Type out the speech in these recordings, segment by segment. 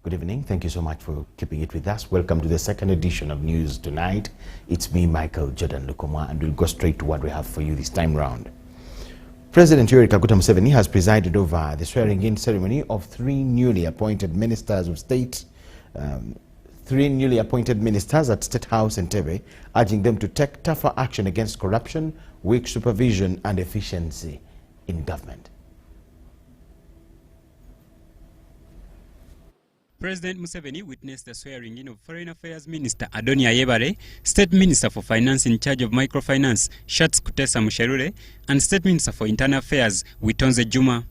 Good evening. Thank you so much for keeping it with us. Welcome to the second edition of News Tonight. It's me, Micheal, Lukomwa, and we'll go straight to what we have for you this time round. President Museveni has presided over the swearing-in ceremony of three newly appointed ministers of state, at State House Entebbe, urging them to take tougher action against corruption, weak supervision and efficiency in government. President Museveni witnessed the swearing-in of Foreign Affairs Minister Adoni Ayebare, State Minister for Finance in charge of Microfinance Shatz Kutesa Musherure, and State Minister for Internal Affairs Witonze Juma.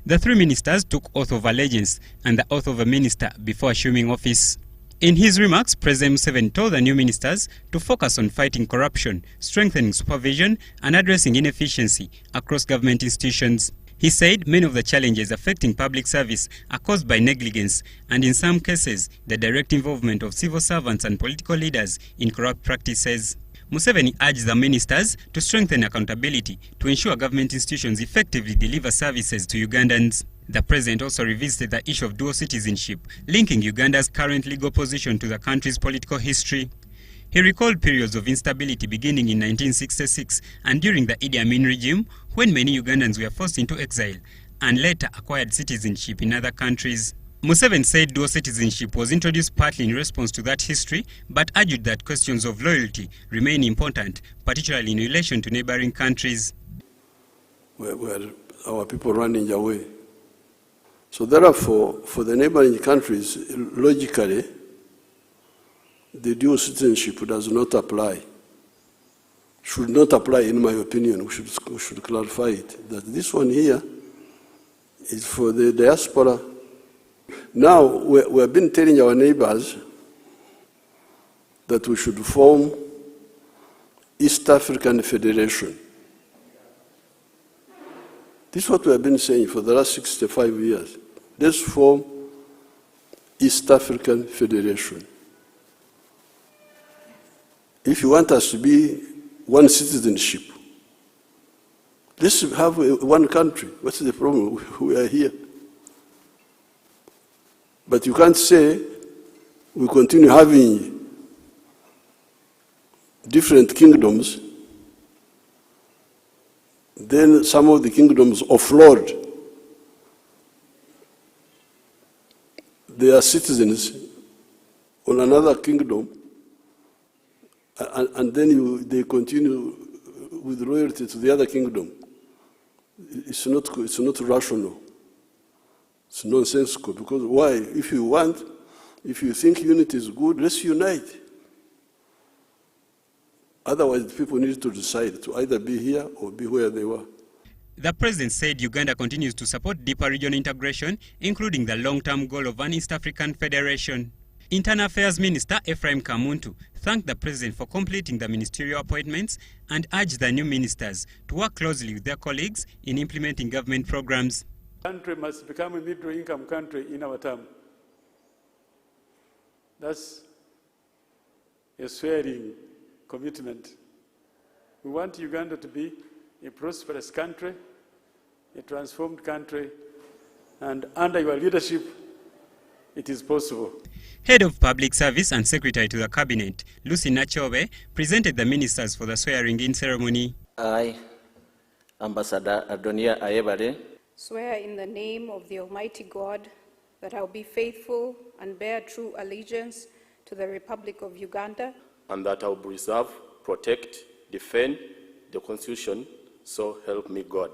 The three ministers took oath of allegiance and the oath of a minister before assuming office. In his remarks, President Museveni told the new ministers to focus on fighting corruption, strengthening supervision, and addressing inefficiency across government institutions. He said many of the challenges affecting public service are caused by negligence and in some cases the direct involvement of civil servants and political leaders in corrupt practices. Museveni urged the ministers to strengthen accountability to ensure government institutions effectively deliver services to Ugandans. The president also revisited the issue of dual citizenship, linking Uganda's current legal position to the country's political history. He recalled periods of instability beginning in 1966 and during the Idi Amin regime, when many Ugandans were forced into exile and later acquired citizenship in other countries. Museveni said dual citizenship was introduced partly in response to that history, but argued that questions of loyalty remain important, particularly in relation to neighboring countries. Where our people running away. So therefore, for the neighboring countries, logically, the dual citizenship does not apply. Should not apply, in my opinion. We should clarify it. That this one here is for the diaspora. Now, we have been telling our neighbors that we should form East African Federation. This is what we have been saying for the last 65 years. Let's form East African Federation. If you want us to be one citizenship, let's have one country. What's the problem? We are here. But you can't say we continue having different kingdoms, then some of the kingdoms offload their citizens on another kingdom, and then they continue with loyalty to the other kingdom. It's not rational. It's nonsensical. Because why? If you think unity is good, let's unite. Otherwise, people need to decide to either be here or be where they were. The president said Uganda continues to support deeper regional integration, including the long-term goal of an East African Federation. Internal Affairs Minister Ephraim Kamuntu thanked the president for completing the ministerial appointments and urged the new ministers to work closely with their colleagues in implementing government programs. The country must become a middle-income country in our term. That's a swearing commitment. We want Uganda to be a prosperous country, a transformed country, and under your leadership, it is possible. Head of Public Service and Secretary to the Cabinet, Lucy Nachobe, presented the ministers for the swearing-in ceremony. I, Ambassador Adoni Ayebare, swear in the name of the Almighty God that I will be faithful and bear true allegiance to the Republic of Uganda, and that I will preserve, protect, defend the Constitution, so help me God.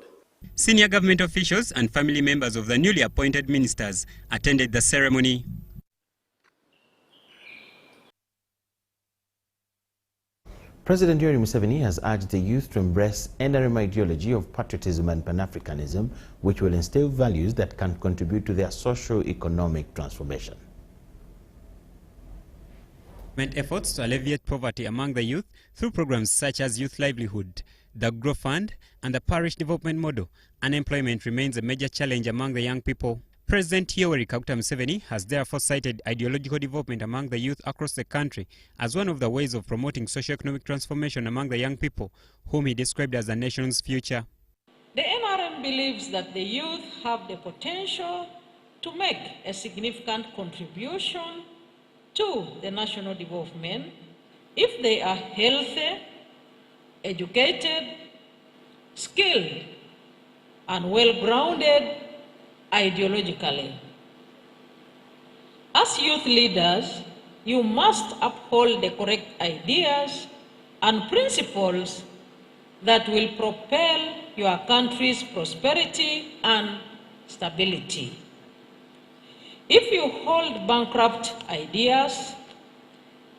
Senior government officials and family members of the newly appointed ministers attended the ceremony. President Museveni has urged the youth to embrace NRM ideology of patriotism and Pan-Africanism, which will instill values that can contribute to their socio-economic transformation. Efforts to alleviate poverty among the youth through programs such as Youth Livelihood, the Grow Fund, and the Parish Development Model, unemployment remains a major challenge among the young people. President Museveni has therefore cited ideological development among the youth across the country as one of the ways of promoting socio-economic transformation among the young people, whom he described as the nation's future. The NRM believes that the youth have the potential to make a significant contribution to the national development if they are healthy, educated, skilled, and well-grounded ideologically. As youth leaders, you must uphold the correct ideas and principles that will propel your country's prosperity and stability. If you hold bankrupt ideas,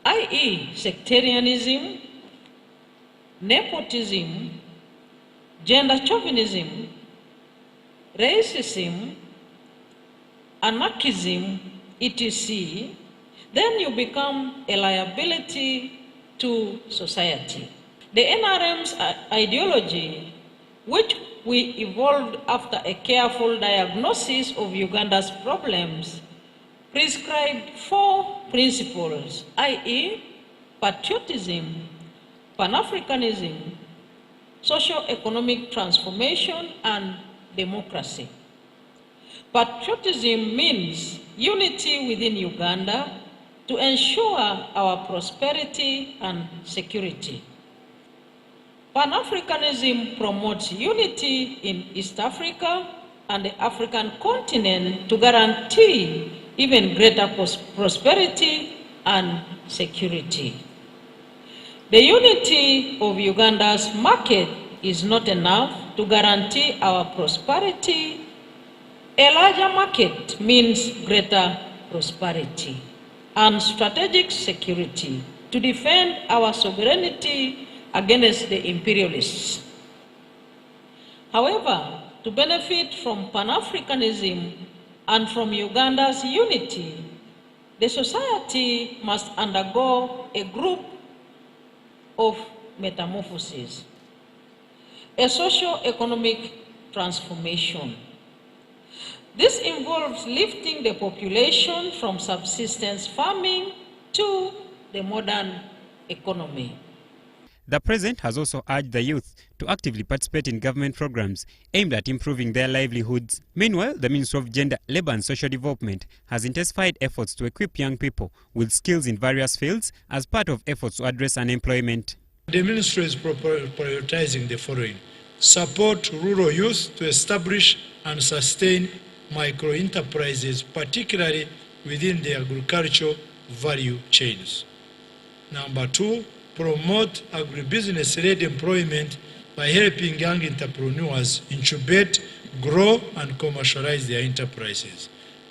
i.e. sectarianism, nepotism, gender chauvinism, racism, anarchism, etc., then you become a liability to society. The NRM's ideology, which we evolved after a careful diagnosis of Uganda's problems, prescribed 4 principles, i.e. patriotism, Pan-Africanism, socio-economic transformation, and democracy. Patriotism means unity within Uganda to ensure our prosperity and security. Pan-Africanism promotes unity in East Africa and the African continent to guarantee even greater prosperity and security. The unity of Uganda's market is not enough to guarantee our prosperity. A larger market means greater prosperity and strategic security to defend our sovereignty against the imperialists. However, to benefit from Pan-Africanism and from Uganda's unity, the society must undergo a group of metamorphoses, a socio-economic transformation. This involves lifting the population from subsistence farming to the modern economy. The President has also urged the youth to actively participate in government programs aimed at improving their livelihoods. Meanwhile, the Ministry of Gender, Labour and Social Development has intensified efforts to equip young people with skills in various fields as part of efforts to address unemployment. The Ministry is prioritizing the following: support rural youth to establish and sustain micro-enterprises, particularly within the agricultural value chains. Number 2, promote agribusiness-led employment by helping young entrepreneurs incubate, grow, and commercialize their enterprises.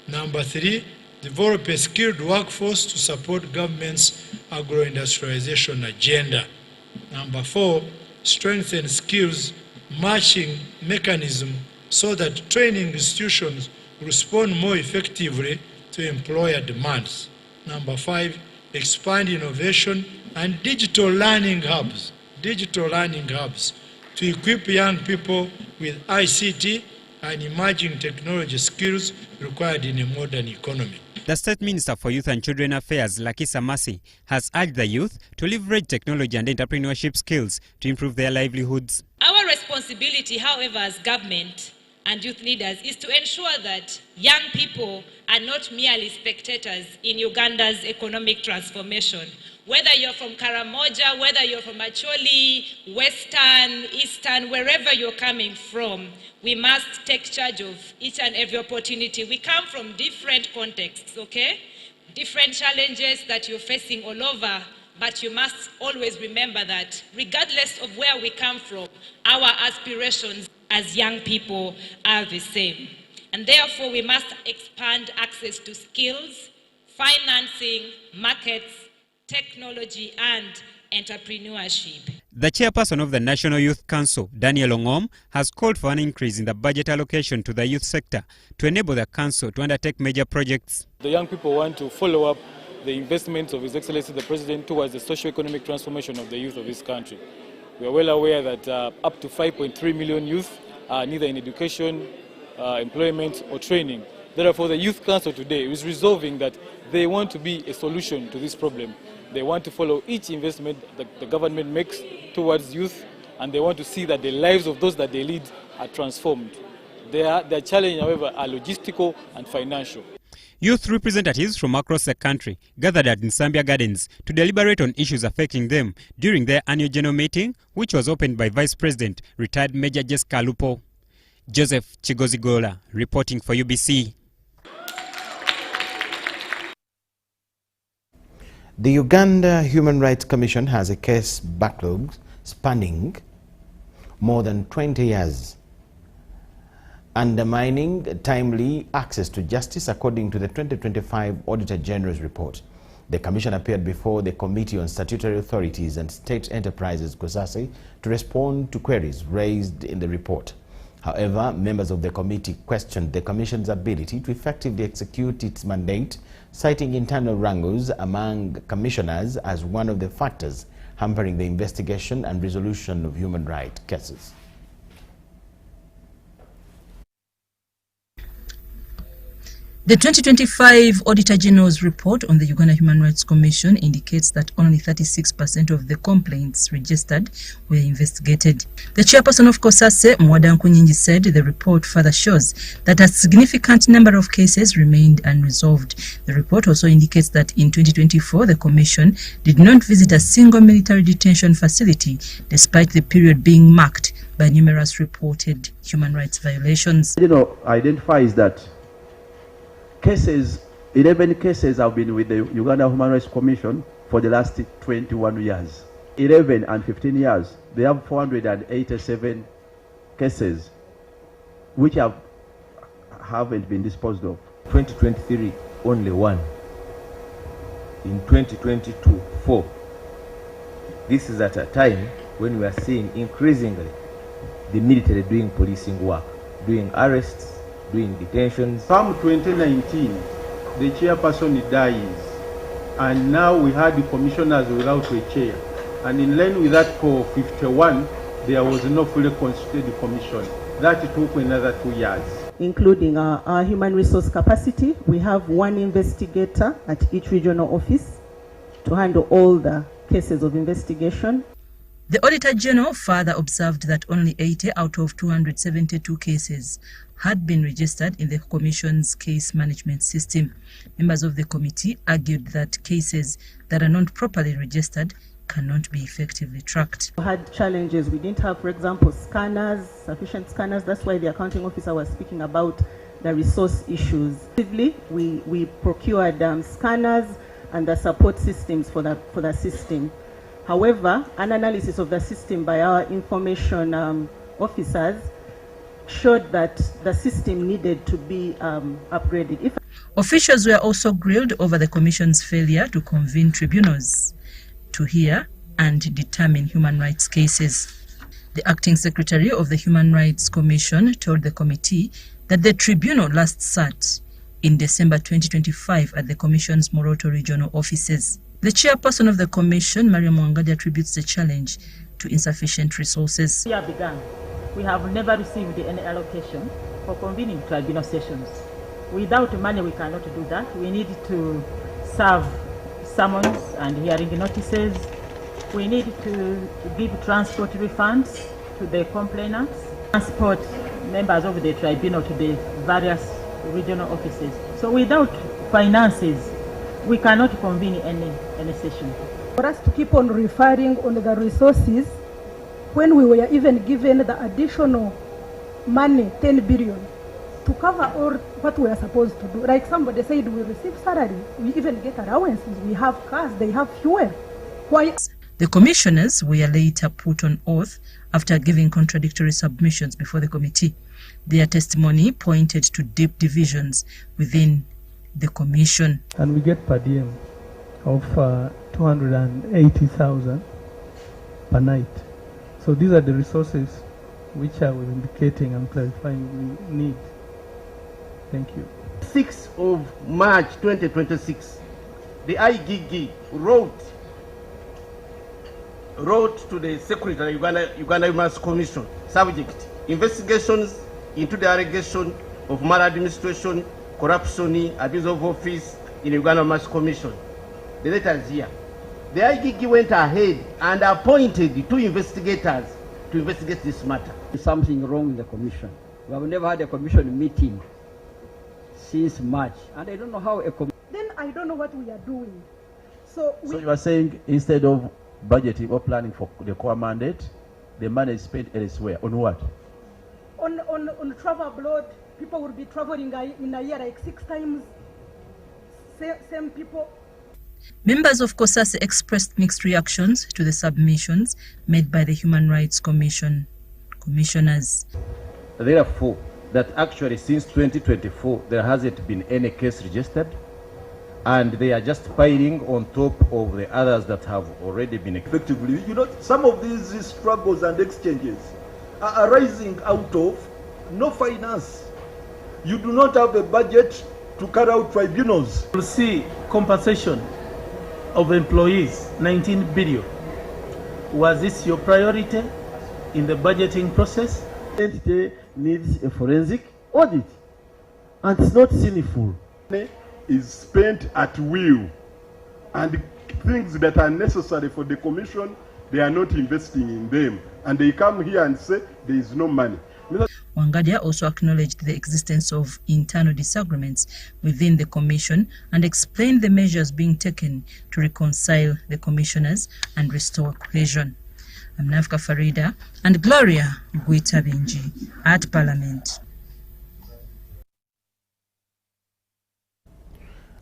Number 3, develop a skilled workforce to support government's agro-industrialization agenda. Number 4, strengthen skills matching mechanism so that training institutions respond more effectively to employer demands. Number 5, expand innovation and digital learning hubs to equip young people with ICT and emerging technology skills required in a modern economy. The State Minister for Youth and Children Affairs, Lakisa Masi, has urged the youth to leverage technology and entrepreneurship skills to improve their livelihoods. Our responsibility, however, as government and youth leaders is to ensure that young people are not merely spectators in Uganda's economic transformation. Whether you're from Karamoja, whether you're from Acholi, Western, Eastern, wherever you're coming from, we must take charge of each and every opportunity. We come from different contexts, okay? Different challenges that you're facing all over, but you must always remember that regardless of where we come from, our aspirations as young people are the same. And therefore, we must expand access to skills, financing, markets, technology, and entrepreneurship. The chairperson of the National Youth Council, Daniel Ongom, has called for an increase in the budget allocation to the youth sector to enable the council to undertake major projects. The young people want to follow up the investments of His Excellency the President towards the socio-economic transformation of the youth of this country. We are well aware that up to 5.3 million youth are neither in education, employment or training. Therefore, the Youth Council today is resolving that they want to be a solution to this problem. They want to follow each investment that the government makes towards youth, and they want to see that the lives of those that they lead are transformed. Their challenge, however, are logistical and financial. Youth representatives from across the country gathered at Nsambya Gardens to deliberate on issues affecting them during their annual general meeting, which was opened by Vice President, retired Major Jessica Lupo. Joseph Chigozigola reporting for UBC. The Uganda Human Rights Commission has a case backlog spanning more than 20 years, undermining timely access to justice, according to the 2025 Auditor General's report. The Commission appeared before the Committee on Statutory Authorities and State Enterprises, COSASE, to respond to queries raised in the report. However, members of the committee questioned the Commission's ability to effectively execute its mandate, citing internal wrangles among commissioners as one of the factors hampering the investigation and resolution of human rights cases. The 2025 Auditor General's report on the Uganda Human Rights Commission indicates that only 36% of the complaints registered were investigated. The chairperson of COSASE, Mwada Nkunyingi, said the report further shows that a significant number of cases remained unresolved. The report also indicates that in 2024, the Commission did not visit a single military detention facility, despite the period being marked by numerous reported human rights violations. Identifies that 11 cases have been with the Uganda Human Rights Commission for the last 21 years. 11 and 15 years, they have 487 cases which haven't been disposed of. 2023, only 1. In 2022, 4. This is at a time when we are seeing increasingly the military doing policing work, doing arrests, doing detentions. From 2019, the chairperson dies, and now we had the commissioners without a chair. And in line with Article 51, there was no fully constituted commission. That took another 2 years. Including our human resource capacity, we have 1 investigator at each regional office to handle all the cases of investigation. The Auditor General further observed that only 80 out of 272 cases had been registered in the Commission's case management system. Members of the committee argued that cases that are not properly registered cannot be effectively tracked. We had challenges. We didn't have, for example, scanners, sufficient scanners. That's why the accounting officer was speaking about the resource issues. We procured scanners and the support systems for the system. However, an analysis of the system by our information officers showed that the system needed to be upgraded. Officials were also grilled over the Commission's failure to convene tribunals to hear and determine human rights cases. The acting secretary of the Human Rights Commission told the committee that the tribunal last sat in December 2025 at the Commission's Moroto regional offices. The chairperson of the Commission, Mariam Wangadi, attributes the challenge to insufficient resources. We have never received any allocation for convening tribunal sessions. Without money, we cannot do that. We need to serve summons and hearing notices. We need to give transport refunds to the complainants, transport members of the tribunal to the various regional offices. So without finances, we cannot convene any session. For us to keep on referring on the resources, when we were even given the additional money, 10 billion, to cover all what we are supposed to do. Like somebody said, we receive salary, we even get allowances, we have cars, they have fuel. Why? The commissioners were later put on oath after giving contradictory submissions before the committee. Their testimony pointed to deep divisions within the commission. And we get per diem of 280,000 per night. So these are the resources which I was indicating and clarifying we need. Thank you. 6th of March 2026, the IGG wrote to the Secretary of Uganda Human Rights Commission, subject, investigations into the allegation of maladministration, corruption, abuse of office in Uganda Human Rights Commission. The letter is here. The IGG went ahead and appointed 2 investigators to investigate this matter. There's something wrong in the commission. We have never had a commission meeting since March, and I don't know how a commission... Then I don't know what we are doing. So you are saying instead of budgeting or planning for the core mandate, the money is spent elsewhere. On what? On travel abroad, people will be traveling in a year like 6 times. Same people. Members of COSAS expressed mixed reactions to the submissions made by the Human Rights Commission commissioners. Therefore, that actually since 2024 there hasn't been any case registered, and they are just piling on top of the others that have already been effectively. You know, some of these struggles and exchanges are arising out of no finance. You do not have a budget to carry out tribunals. We'll see compensation of employees, 19 billion. Was this your priority in the budgeting process? Entity needs a forensic audit, and it's not sinful. Is spent at will, and things that are necessary for the commission, they are not investing in them, and they come here and say there is no money. Wangadia also acknowledged the existence of internal disagreements within the commission and explained the measures being taken to reconcile the commissioners and restore cohesion. I'm Nafka Farida and Gloria Guitabinji at Parliament.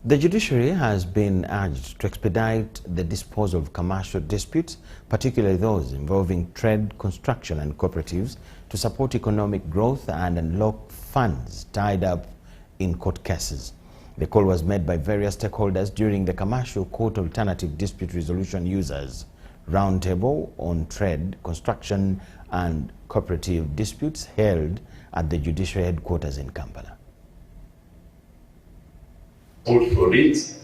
The judiciary has been urged to expedite the disposal of commercial disputes, particularly those involving trade, construction and cooperatives, to support economic growth and unlock funds tied up in court cases. The call was made by various stakeholders during the Commercial Court Alternative Dispute Resolution Users Roundtable on Trade, Construction and Cooperative Disputes held at the Judiciary Headquarters in Kampala. For it,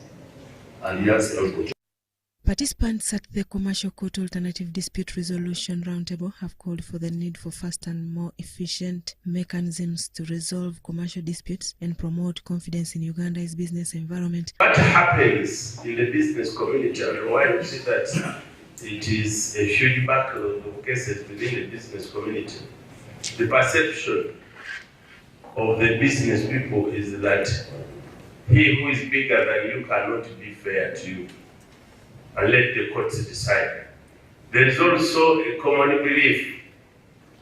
and yes, Participants at the Commercial Court Alternative Dispute Resolution Roundtable have called for the need for faster and more efficient mechanisms to resolve commercial disputes and promote confidence in Uganda's business environment. What happens in the business community, I mean, why is it that it is a huge backlog of cases within the business community? The perception of the business people is that he who is bigger than you cannot be fair to you, and let the courts decide. There is also a common belief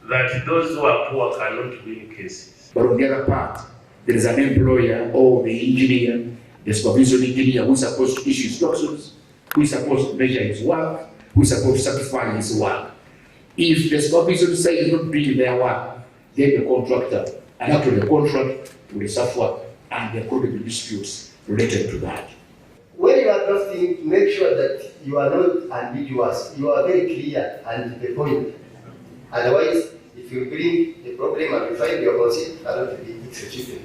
that those who are poor cannot win cases. But on the other part, there is an employer or the engineer, the supervision engineer who is supposed to issue instructions, who is supposed to measure his work, who is supposed to certify his work. If the supervision says not doing their work, then the contractor, and after the contract will suffer, and there could be disputes related to that. When you are drafting, make sure that you are not ambiguous. You are very clear and to the point. Otherwise, if you bring the problem and you find your consent cannot be executed.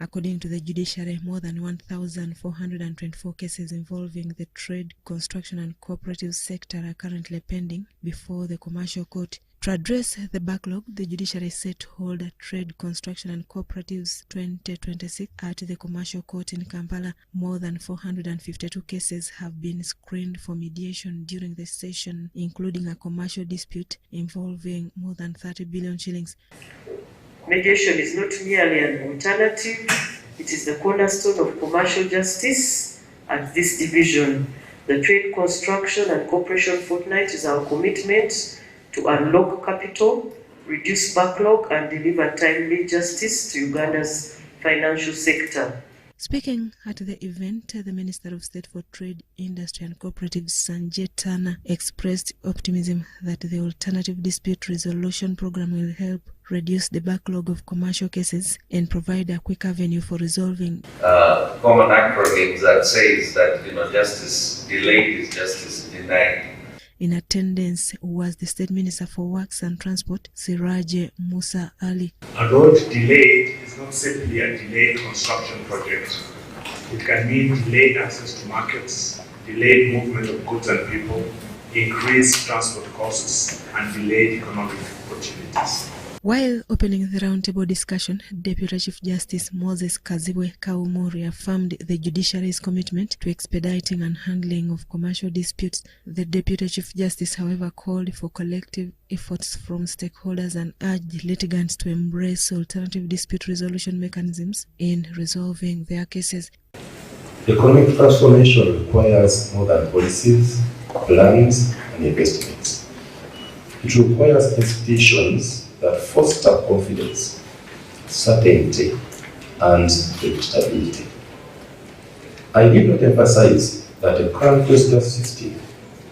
According to the judiciary, more than 1,424 cases involving the trade, construction and cooperative sector are currently pending before the Commercial Court. To address the backlog, the judiciary is set to hold a Trade, Construction and Cooperatives 2026 at the Commercial Court in Kampala. More than 452 cases have been screened for mediation during the session, including a commercial dispute involving more than 30 billion shillings. Mediation is not merely an alternative, it is the cornerstone of commercial justice at this division. The Trade, Construction and Cooperation Fortnight is our commitment to unlock capital, reduce backlog and deliver timely justice to Uganda's financial sector. Speaking at the event, the Minister of State for Trade, Industry and Cooperatives, Sanjay Tana, expressed optimism that the Alternative Dispute Resolution Program will help reduce the backlog of commercial cases and provide a quick avenue for resolving. Common acronyms that says that justice delayed is justice denied. In attendance was the State Minister for Works and Transport, Siraje Musa Ali. A road delayed is not simply a delayed construction project. It can mean delayed access to markets, delayed movement of goods and people, increased transport costs, and delayed economic opportunities. While opening the roundtable discussion, Deputy Chief Justice Moses Kazibwe Kaumu reaffirmed the judiciary's commitment to expediting and handling of commercial disputes. The Deputy Chief Justice, however, called for collective efforts from stakeholders and urged litigants to embrace alternative dispute resolution mechanisms in resolving their cases. Economic transformation requires more than policies, plans, and investments. It requires institutions that foster confidence, certainty, and predictability. I did not emphasize that a current justice system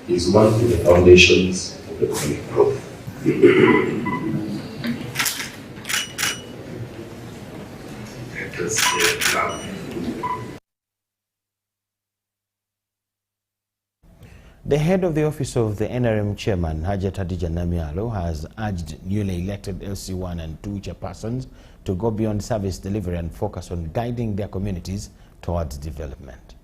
is one of the foundations of economic growth. The head of the office of the NRM chairman, Hajat Hadija Micheal, has urged newly elected LC1 and 2 chairpersons to go beyond service delivery and focus on guiding their communities towards development.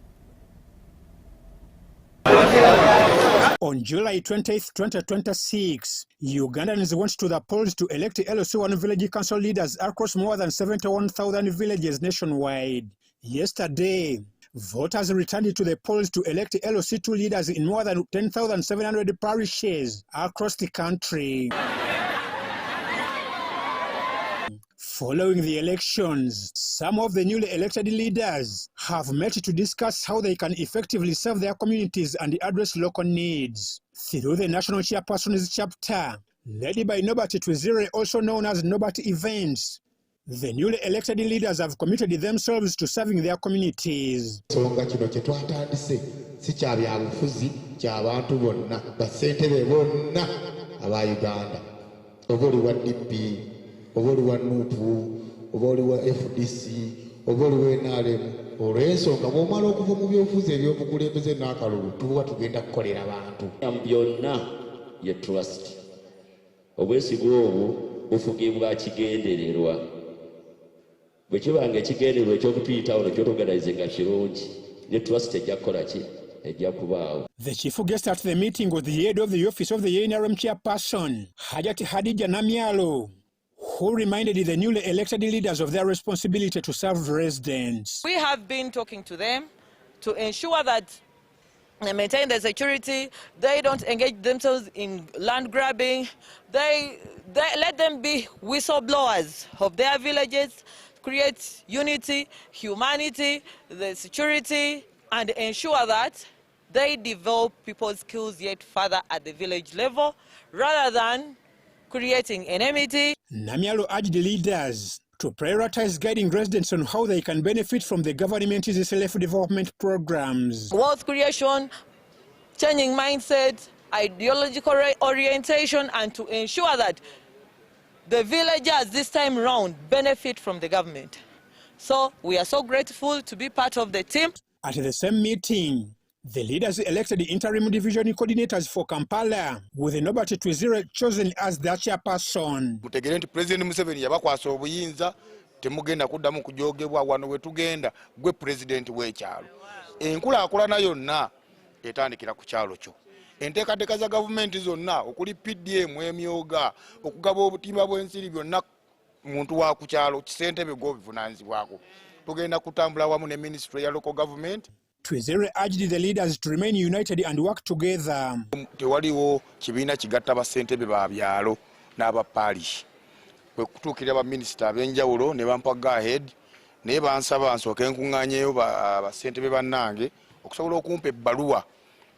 On July 20th, 2026, Ugandans went to the polls to elect LC1 village council leaders across more than 71,000 villages nationwide. Yesterday, voters returned to the polls to elect LC2 leaders in more than 10,700 parishes across the country. Following the elections, some of the newly elected leaders have met to discuss how they can effectively serve their communities and address local needs. Through the National Chairpersons Chapter, led by Nobert Twizire, also known as Nobert Events, the newly elected leaders have committed themselves to serving their communities. Oboliwa NUPU, oboliwa FDC, oboliwa NRM, olw'ensonga bw'omala okuva mu byobufuzi eby'obukulembeze n'akalulu tuba tugenda kukolera abantu. Byonna ye trust. Obwesigu obwo bufugibwa kigendererwa. Bwe kibanga ekigendererwa eky'okutuyitawo nekyo tugadalize nga kirungi, ne trust ejja kukola ki? Ejja kubaawo. The chief guest at the meeting was the head of the office of the NRM chairperson, Hajat Hadija Micheal, who reminded the newly elected leaders of their responsibility to serve residents. We have been talking to them to ensure that they maintain their security, they don't engage themselves in land grabbing, they let them be whistleblowers of their villages, create unity, humanity, the security, and ensure that they develop people's skills yet further at the village level, rather than creating enmity. Micheal urged the leaders to prioritize guiding residents on how they can benefit from the government's self-development programs. Wealth creation, changing mindset, ideological orientation, and to ensure that the villagers this time round benefit from the government. So we are so grateful to be part of the team. At the same meeting, the leaders elected interim division coordinators for Kampala, with Nobert Twizire chosen as their chairperson. Mutegere nti President Museveni yabakwasa obuyinza temugenda kuddamu kujogebwa wano wetugenda gwe president w'ekyalo. Enkulaakulana yonna etandikira ku kyalo kyo. Enteekateeka za gavumenti zonna okuli PDM, emyoga, okugaba obutimba bw'ensiri byonna muntu wa ku kyalo kisentebe gw'obuvunaanyizibwako. Tugenda kutambula wamu ne ministry ya local government. Twizire urged the leaders to remain united and work together. Tewaliwo kibiina kigatta basentebe ba byalo n'aba parish. Bwe kutuukira ba minister ab'enjawulo ne bampa go ahead naye bansaba nsooke nkuŋŋaanyeeyo basentebe bannange okusobola okumpa ebbaluwa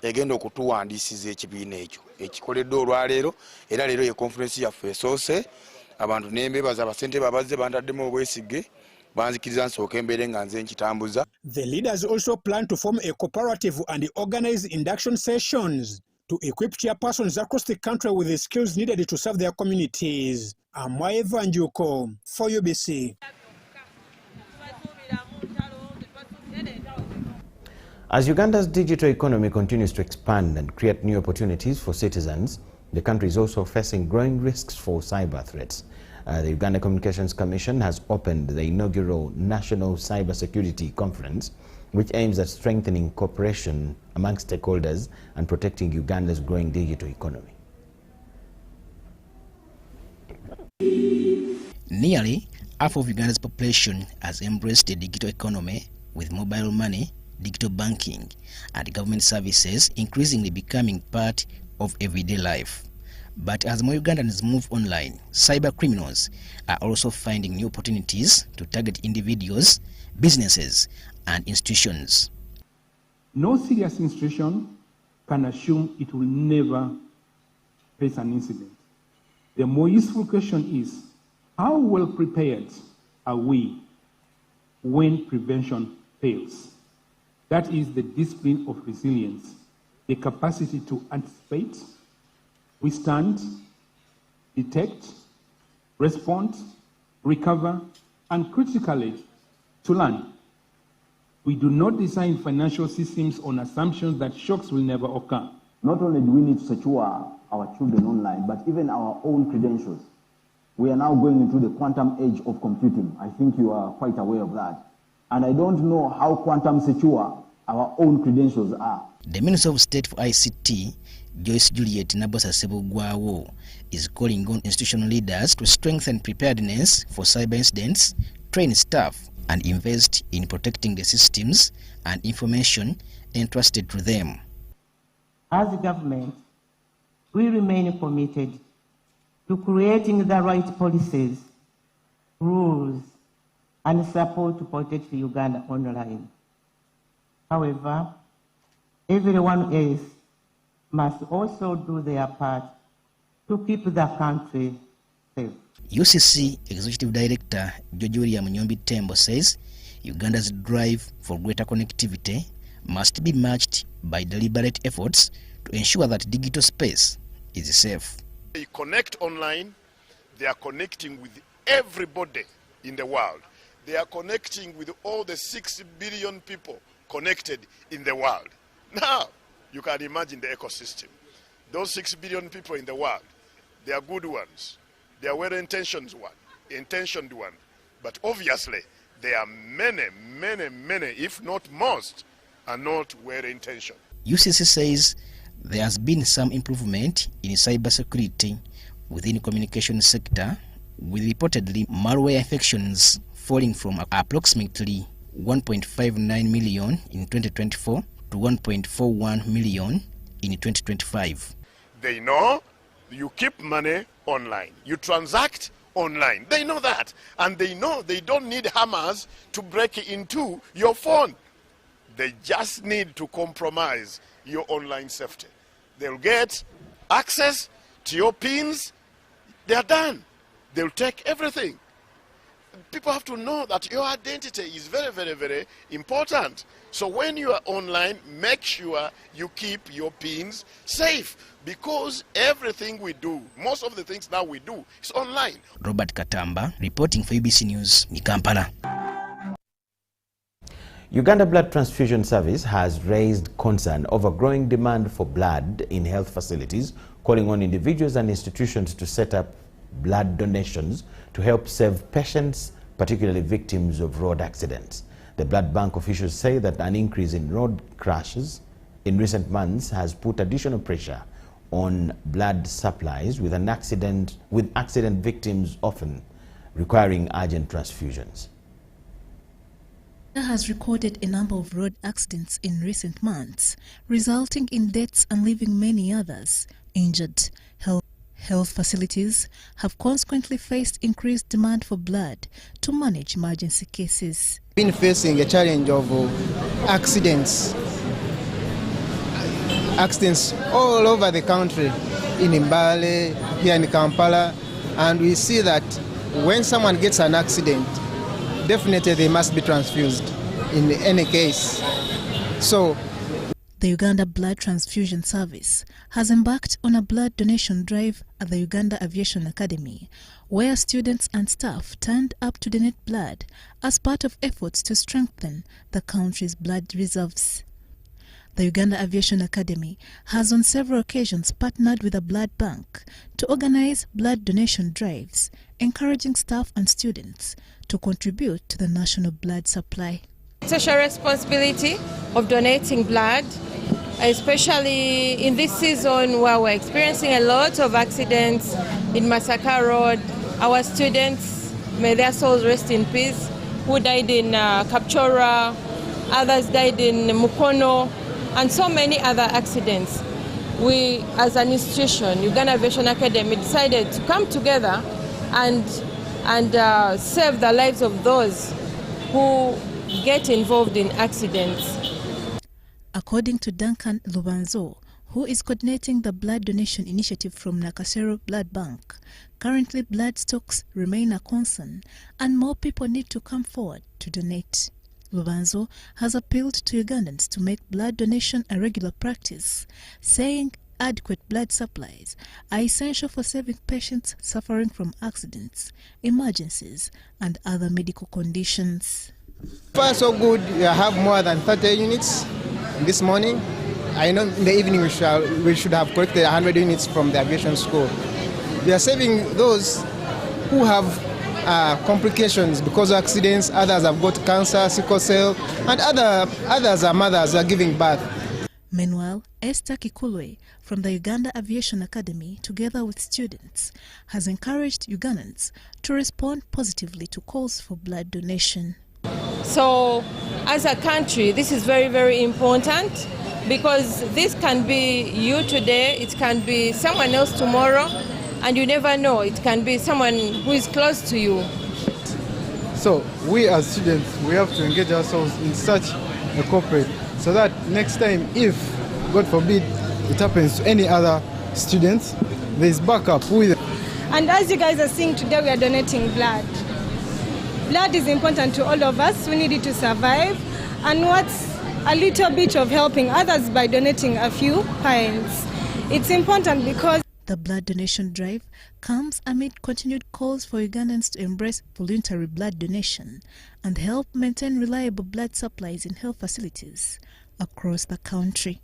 egenda okutuwandiisiza ekibiina ekyo ekikoledde olwaleero era leero ye conference yaffe esoose abantu ne mbeebaza abasentebe abazze bantaddemu obwesige. The leaders also plan to form a cooperative and organize induction sessions to equip chairpersons across the country with the skills needed to serve their communities. Amwae Vanjuko for UBC. As Uganda's digital economy continues to expand and create new opportunities for citizens, the country is also facing growing risks for cyber threats. The Uganda Communications Commission has opened the inaugural National Cybersecurity Conference, which aims at strengthening cooperation among stakeholders and protecting Uganda's growing digital economy. Nearly half of Uganda's population has embraced the digital economy, with mobile money, digital banking, and government services increasingly becoming part of everyday life. But as more Ugandans move online, cyber criminals are also finding new opportunities to target individuals, businesses, and institutions. No serious institution can assume it will never face an incident. The more useful question is, how well prepared are we when prevention fails? That is the discipline of resilience, the capacity to anticipate, withstand, detect, respond, recover, and critically, to learn. We do not design financial systems on assumptions that shocks will never occur. Not only do we need to secure our children online, but even our own credentials. We are now going into the quantum age of computing. I think you are quite aware of that. And I don't know how quantum secure our own credentials are. The Minister of State for ICT, Joyce Juliet Nabosa Sebugwawo, is calling on institutional leaders to strengthen preparedness for cyber incidents, train staff, and invest in protecting the systems and information entrusted to them. As a government, we remain committed to creating the right policies, rules, and support to protect Uganda online. However, everyone else must also do their part to keep the country safe. UCC Executive Director Jojulia Munyombi Tembo says Uganda's drive for greater connectivity must be matched by deliberate efforts to ensure that digital space is safe. They connect online, they are connecting with everybody in the world. They are connecting with all the 6 billion people connected in the world. Now, you can imagine the ecosystem. Those 6 billion people in the world, they are good ones. They are well-intentioned ones. But obviously, there are many, if not most, are not well-intentioned. UCC says there has been some improvement in cybersecurity within the communication sector, with reportedly malware infections falling from approximately 1.59 million in 2024 to 1.41 million in 2025. They know you keep money online, you transact online. They know that, and they know they don't need hammers to break into your phone. They just need to compromise your online safety. They'll get access to your pins. They're done. They'll take everything. People have to know that your identity is very important. So when you are online, make sure you keep your pins safe, because everything we do, most of the things now we do, is online. Robert Katamba reporting for UBC News, Kampala. Uganda Blood Transfusion Service has raised concern over growing demand for blood in health facilities, calling on individuals and institutions to set up blood donations to help save patients, particularly victims of road accidents. The blood bank officials say that an increase in road crashes in recent months has put additional pressure on blood supplies, with accident victims often requiring urgent transfusions. Has recorded a number of road accidents in recent months, resulting in deaths and leaving many others injured. Health facilities have consequently faced increased demand for blood to manage emergency cases. Been facing a challenge of accidents all over the country, in Mbale, here in Kampala, and we see that when someone gets an accident, definitely they must be transfused in any case. So the Uganda Blood Transfusion Service has embarked on a blood donation drive at the Uganda Aviation Academy, where students and staff turned up to donate blood as part of efforts to strengthen the country's blood reserves. The Uganda Aviation Academy has on several occasions partnered with a blood bank to organize blood donation drives, encouraging staff and students to contribute to the national blood supply. Social responsibility of donating blood, especially in this season where we're experiencing a lot of accidents in Masaka Road. Our students may their souls rest in peace, who died in Kapchora, others died in Mukono, and so many other accidents. We, as an institution, Uganda Aviation Academy, decided to come together and save the lives of those who get involved in accidents. According to Duncan Lubanzo, who is coordinating the blood donation initiative from Nakasero Blood Bank, currently blood stocks remain a concern and more people need to come forward to donate. Lubanzo has appealed to Ugandans to make blood donation a regular practice, saying adequate blood supplies are essential for saving patients suffering from accidents, emergencies, and other medical conditions. Far so good, we have more than 30 units this morning. I know in the evening we should have collected 100 units from the aviation school. We are saving those who have complications because of accidents. Others have got cancer, sickle cell, and others are mothers are giving birth. Meanwhile, Esther Kikulwe from the Uganda Aviation Academy, together with students, has encouraged Ugandans to respond positively to calls for blood donation. So, as a country, this is very, very important, because this can be you today, it can be someone else tomorrow, and you never know, it can be someone who is close to you. So we as students, we have to engage ourselves in such a corporate so that next time, if, God forbid, it happens to any other students, there is backup with it. And as you guys are seeing today, we are donating blood. Blood is important to all of us. We need it to survive. And what's a little bit of helping others by donating a few pints. It's important because the blood donation drive comes amid continued calls for Ugandans to embrace voluntary blood donation and help maintain reliable blood supplies in health facilities across the country.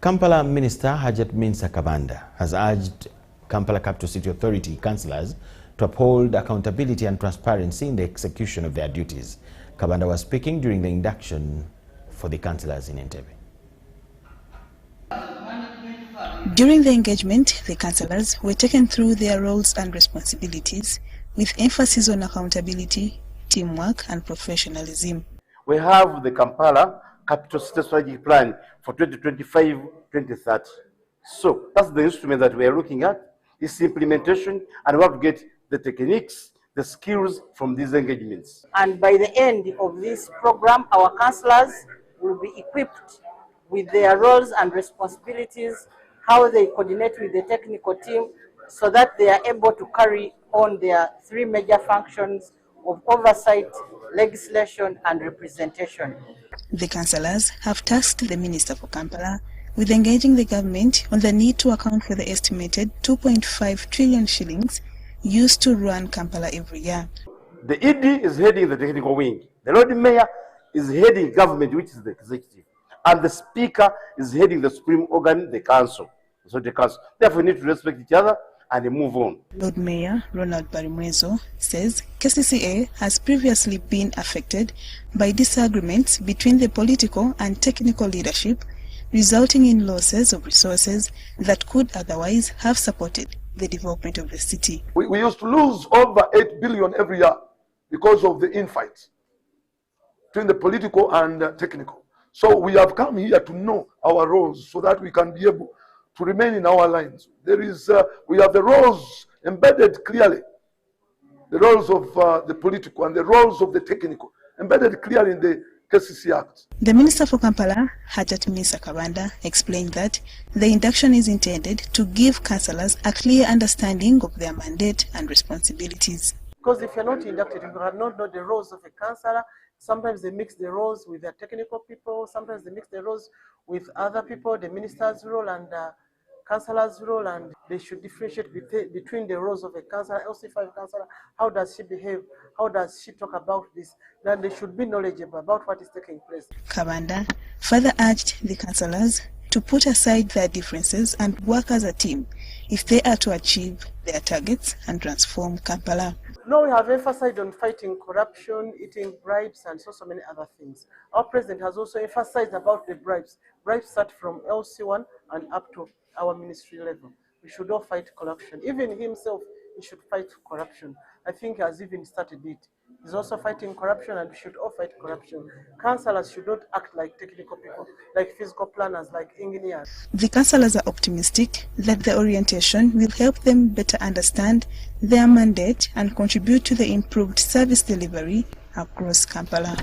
Kampala Minister Hajat Minsa Kabanda has urged Kampala Capital City Authority councillors to uphold accountability and transparency in the execution of their duties. Kabanda was speaking during the induction for the councillors in Entebbe. During the engagement, the councillors were taken through their roles and responsibilities with emphasis on accountability, teamwork and professionalism. We have the Kampala Capital City Strategic Plan for 2025-2030. So that's the instrument that we are looking at, its implementation, and we have to get the techniques, the skills from these engagements. And by the end of this program, our councillors will be equipped with their roles and responsibilities, how they coordinate with the technical team, so that they are able to carry on their three major functions of oversight, legislation, and representation. The councillors have tasked the Minister for Kampala with engaging the government on the need to account for the estimated 2.5 trillion shillings used to run Kampala every year. The ED is heading the technical wing. The Lord Mayor is heading government, which is the executive. And the Speaker is heading the supreme organ, the council. So the council. Therefore, we need to respect each other and move on. Lord Mayor Ronald Barimwezo says KCCA has previously been affected by disagreements between the political and technical leadership, resulting in losses of resources that could otherwise have supported the development of the city. We used to lose over 8 billion every year because of the infights between the political and technical. So we have come here to know our roles so that we can be able to remain in our lines. We have the roles embedded clearly, the roles of the political and the roles of the technical, embedded clearly in the KCC Act. The Minister for Kampala, Hajat Minsa Kabanda, explained that the induction is intended to give councillors a clear understanding of their mandate and responsibilities. Because if you're not inducted, you cannot know the roles of a councillor. Sometimes they mix the roles with their technical people, sometimes they mix the roles with other people, the minister's role and councillor's role, and they should differentiate between the roles of a councillor, LC5 councillor. How does she behave? How does she talk about this? Then they should be knowledgeable about what is taking place. Kabanda further urged the councillors to put aside their differences and work as a team if they are to achieve their targets and transform Kampala. No, we have emphasized on fighting corruption, eating bribes, and so many other things. Our president has also emphasized about the bribes. Bribes start from LC1 and up to our ministry level. we should all fight corruption. Even himself, he should fight corruption. I think he has even started it. He's also fighting corruption, and we should all fight corruption. Councillors should not act like technical people, like physical planners, like engineers. The councillors are optimistic that the orientation will help them better understand their mandate and contribute to the improved service delivery across Kampala.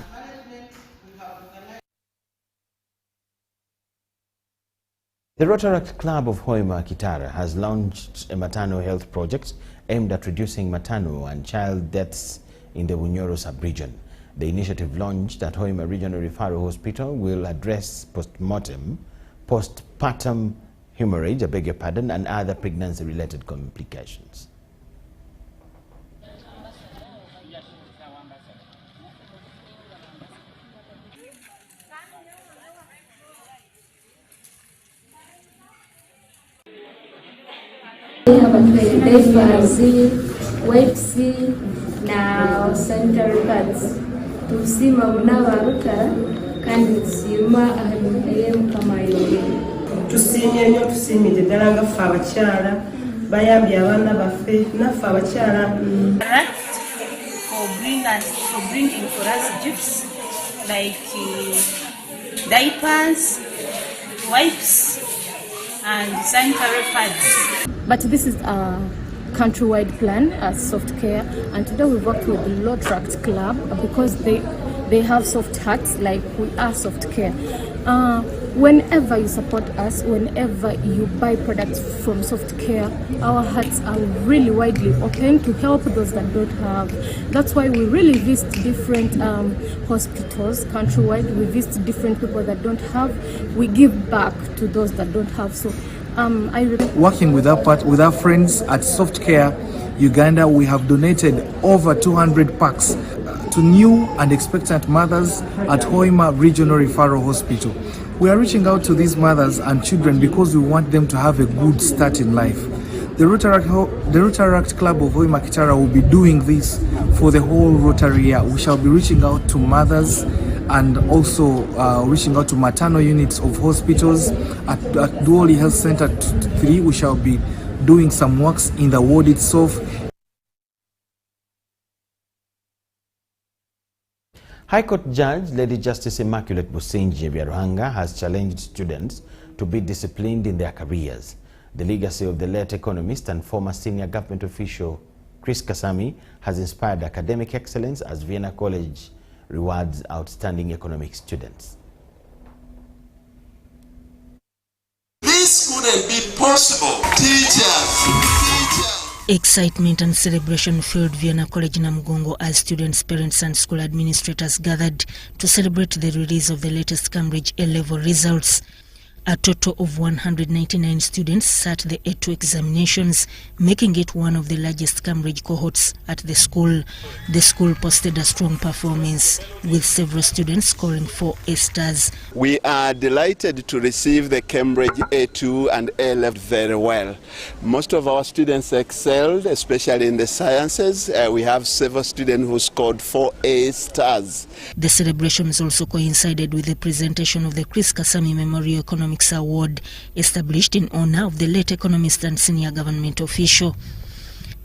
The Rotaract Club of Hoima Kitara has launched a maternal health project aimed at reducing maternal and child deaths in the Bunyoro sub-region. The initiative launched at Hoima Regional Referral Hospital will address postpartum hemorrhage, and other pregnancy-related complications. We have a wet sea, now sanitary pads. Tusima munabaruka kandi sima ahemu kama yobe. Tusimye nyo tusimide ddala nga ffe abakyala bayambye abaana baffe naffe abakyala. For bringing for us gifts like diapers, wipes, and sanitary pads. But this is a countrywide plan as soft care, and today we worked with the Rotaract Club because they have soft hearts like we are soft care. Whenever you support us, whenever you buy products from soft care, our hearts are really widely open to help those that don't have. That's why we really visit different hospitals countrywide. We visit different people that don't have. We give back to those that don't have. So working with our friends at Soft Care Uganda, we have donated over 200 packs to new and expectant mothers at Hoima Regional Referral Hospital. We are reaching out to these mothers and children because we want them to have a good start in life. The Rotaract Club of Hoima Kitara will be doing this for the whole Rotary year. We shall be reaching out to mothers and also reaching out to maternal units of hospitals. At Duoli Health Center 3, we shall be doing some works in the ward itself. High Court Judge Lady Justice Immaculate Busenje Byaruhanga has challenged students to be disciplined in their careers. The legacy of the late economist and former senior government official Chris Kasami has inspired academic excellence as Vienna College rewards outstanding economic students. This couldn't be possible. Teachers. Excitement and celebration filled Vienna College Namgongo as students, parents and school administrators gathered to celebrate the release of the latest Cambridge A-level results. A total of 199 students sat the A2 examinations, making it one of the largest Cambridge cohorts at the school. The school posted a strong performance, with several students scoring 4 A-stars. We are delighted to receive the Cambridge A2 and A-level very well. Most of our students excelled, especially in the sciences. We have several students who scored 4 A-stars. The celebrations also coincided with the presentation of the Chris Kasami Memorial Economics Award, established in honor of the late economist and senior government official.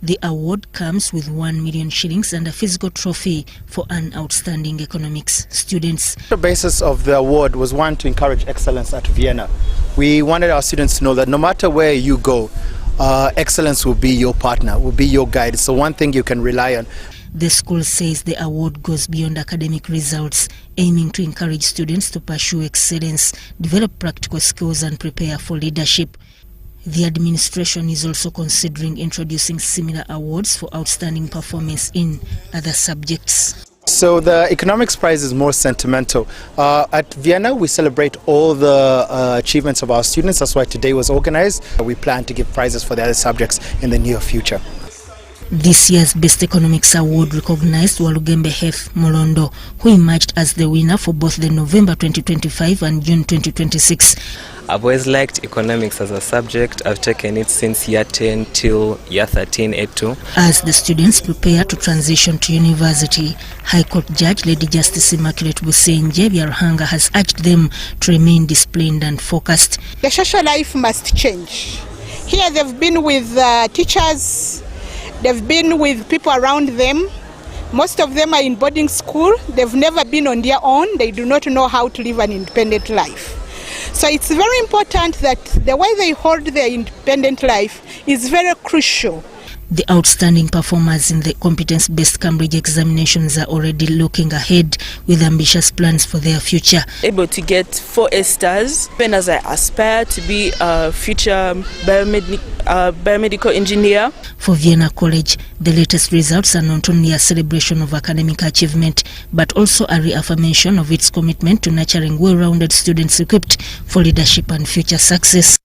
The award comes with 1 million shillings and a physical trophy for an outstanding economics students. The basis of the award was one, to encourage excellence at Vienna. We wanted our students to know that no matter where you go, excellence will be your partner, will be your guide. So one thing you can rely on. The school says the award goes beyond academic results, aiming to encourage students to pursue excellence, develop practical skills and prepare for leadership. The administration is also considering introducing similar awards for outstanding performance in other subjects. So the economics prize is more sentimental. At Vienna, we celebrate all the achievements of our students. That's why today was organized. We plan to give prizes for the other subjects in the near future. This year's Best Economics Award recognized Walugembe Hef Molondo, who emerged as the winner for both the November 2025 and June 2026. I've always liked economics as a subject. I've taken it since year 10 till year 13, A2. As the students prepare to transition to university, High Court Judge Lady Justice Immaculate Busenje Byaruhanga has urged them to remain disciplined and focused. The social life must change. Here they've been with teachers, they've been with people around them. Most of them are in boarding school. They've never been on their own. They do not know how to live an independent life. So it's very important that the way they hold their independent life is very crucial. The outstanding performers in the competence-based Cambridge examinations are already looking ahead with ambitious plans for their future. Able to get 4 A stars, even as I aspire to be a future biomedical engineer. For Vienna College, the latest results are not only a celebration of academic achievement, but also a reaffirmation of its commitment to nurturing well-rounded students equipped for leadership and future success.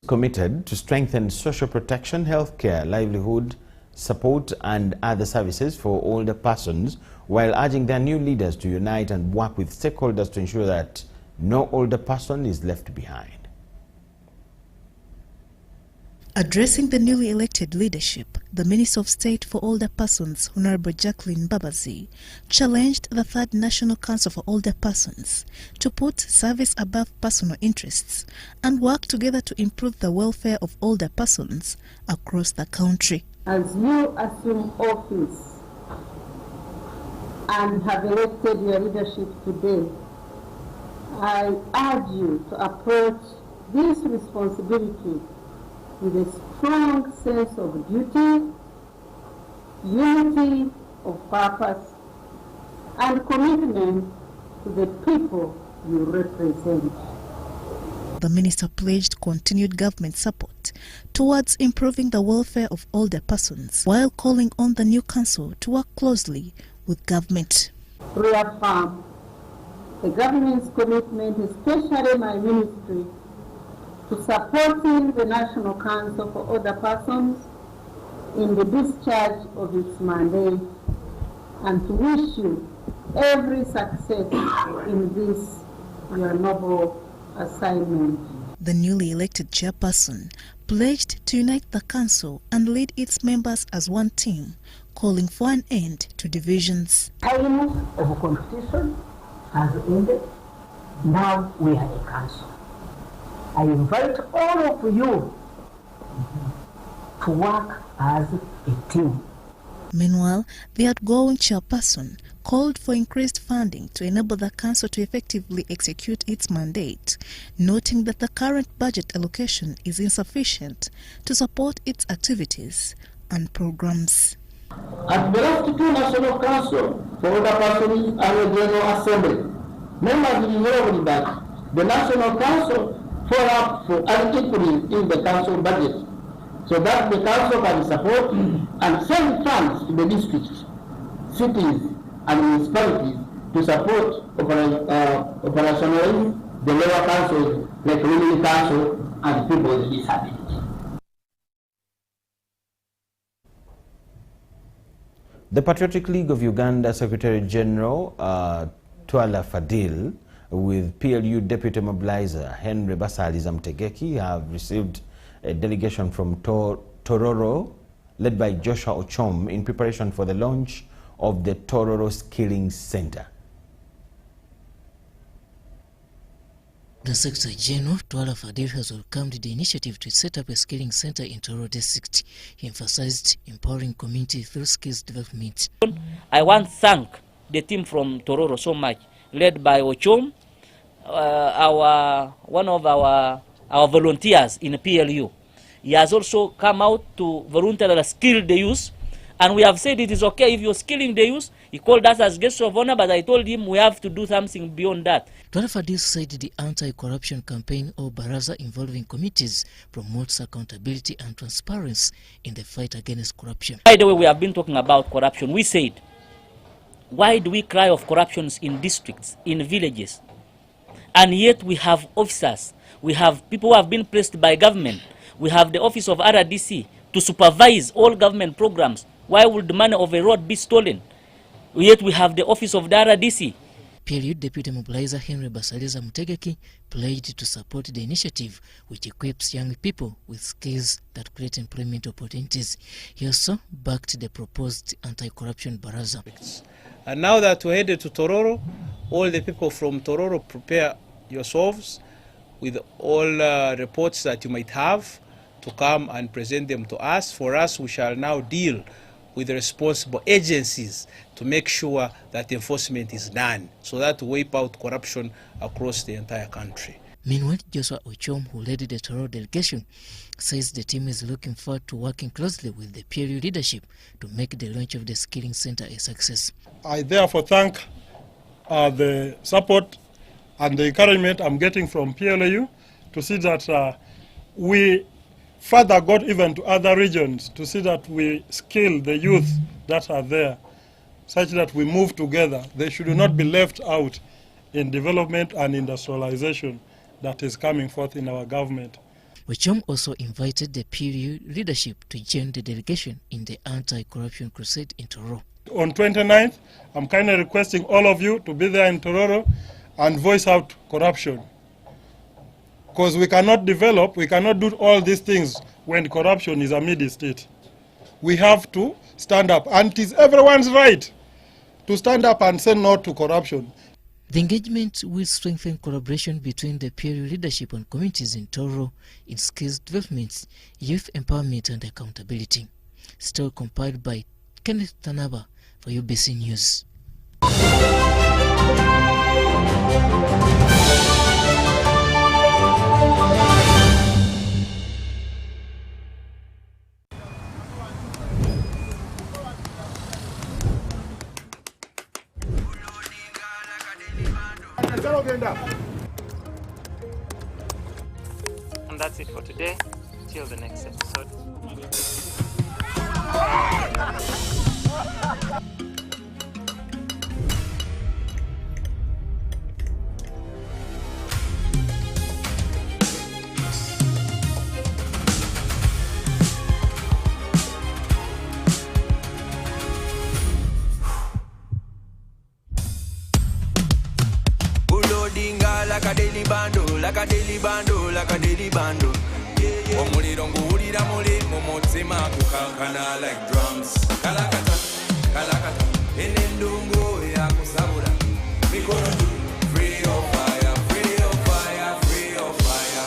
Committed to strengthen social protection, healthcare, livelihood, support and other services for older persons, while urging their new leaders to unite and work with stakeholders to ensure that no older person is left behind. Addressing the newly elected leadership, the Minister of State for Older Persons, Honorable Jacqueline Babazi, challenged the Third National Council for Older Persons to put service above personal interests and work together to improve the welfare of older persons across the country. As you assume office and have elected your leadership today, I urge you to approach this responsibility with a strong sense of duty, unity of purpose, and commitment to the people you represent. The minister pledged continued government support towards improving the welfare of older persons, while calling on the new council to work closely with government. Reaffirm the government's commitment, especially my ministry, to supporting the National Council for Older Persons in the discharge of its mandate, and to wish you every success in this your noble assignment. The newly elected chairperson pledged to unite the council and lead its members as one team, calling for an end to divisions. Time of competition has ended. Now we are a council. I invite all of you to work as a team. Meanwhile, the outgoing chairperson called for increased funding to enable the council to effectively execute its mandate, noting that the current budget allocation is insufficient to support its activities and programs. At the last 2 National Council for Older Persons Annual General Assembly, members resolved that the National Council follow up for an increase in the council budget, so that the council can support and send funds to the districts, cities, and municipalities to support operationalize the lower councils like Women Council and people with disabilities. The Patriotic League of Uganda Secretary General Twala Fadil with PLU Deputy Mobilizer Henry Basaliza Mtegeki have received a delegation from Tororo led by Joshua Ochom in preparation for the launch of the Tororo Skilling Center. The Secretary General, Twala Fadil, has welcomed the initiative to set up a skilling center in Tororo district. He emphasized empowering community through skills development. I want to thank the team from Tororo so much, led by Ochom, one of our volunteers in PLU. He has also come out to voluntarily skill the youth, and we have said it is okay if you're skilling the youth. He called us as guests of honor, but I told him we have to do something beyond that. Twala Fadil said the anti-corruption campaign or Baraza involving committees promotes accountability and transparency in the fight against corruption. By the way, we have been talking about corruption. We said, why do we cry of corruptions in districts, in villages? And yet we have officers, we have people who have been placed by government. We have the office of RDC to supervise all government programs. Why would the money of a road be stolen? Yet we have the office of the RDC. PLU Deputy Mobilizer Henry Basaliza Mtegeki pledged to support the initiative, which equips young people with skills that create employment opportunities. He also backed the proposed anti-corruption Baraza. And now that we're headed to Tororo, all the people from Tororo, prepare yourselves. with all reports that you might have to come and present them to us. For us, we shall now deal with the responsible agencies to make sure that enforcement is done so that we wipe out corruption across the entire country. Meanwhile, Joshua Ochom, who led the Toro delegation, says the team is looking forward to working closely with the PLU leadership to make the launch of the Skilling Center a success. I therefore thank the support and the encouragement I'm getting from PLU to see that we further got even to other regions to see that we skill the youth that are there, such that we move together. They should not be left out in development and industrialization that is coming forth in our government. Ochom also invited the PLU leadership to join the delegation in the anti-corruption crusade in Tororo. On 29th, I'm kindly requesting all of you to be there in Tororo and voice out corruption. Because we cannot develop, we cannot do all these things when corruption is amidst it. We have to stand up, and it is everyone's right to stand up and say no to corruption. The engagement will strengthen collaboration between the PLU leadership and communities in Tororo in skills development, youth empowerment and accountability. Story compiled by Kenneth Tanaba for UBC News. And that's it for today. Till the next episode. Like a daily bando, like a daily bando, like a daily bando. Omuliro nguwulira muli mumutima kukankana like drums. Kalakata, kalakata, enendungu ya kusabula. Mikono juu, free of fire, free of fire, free of fire.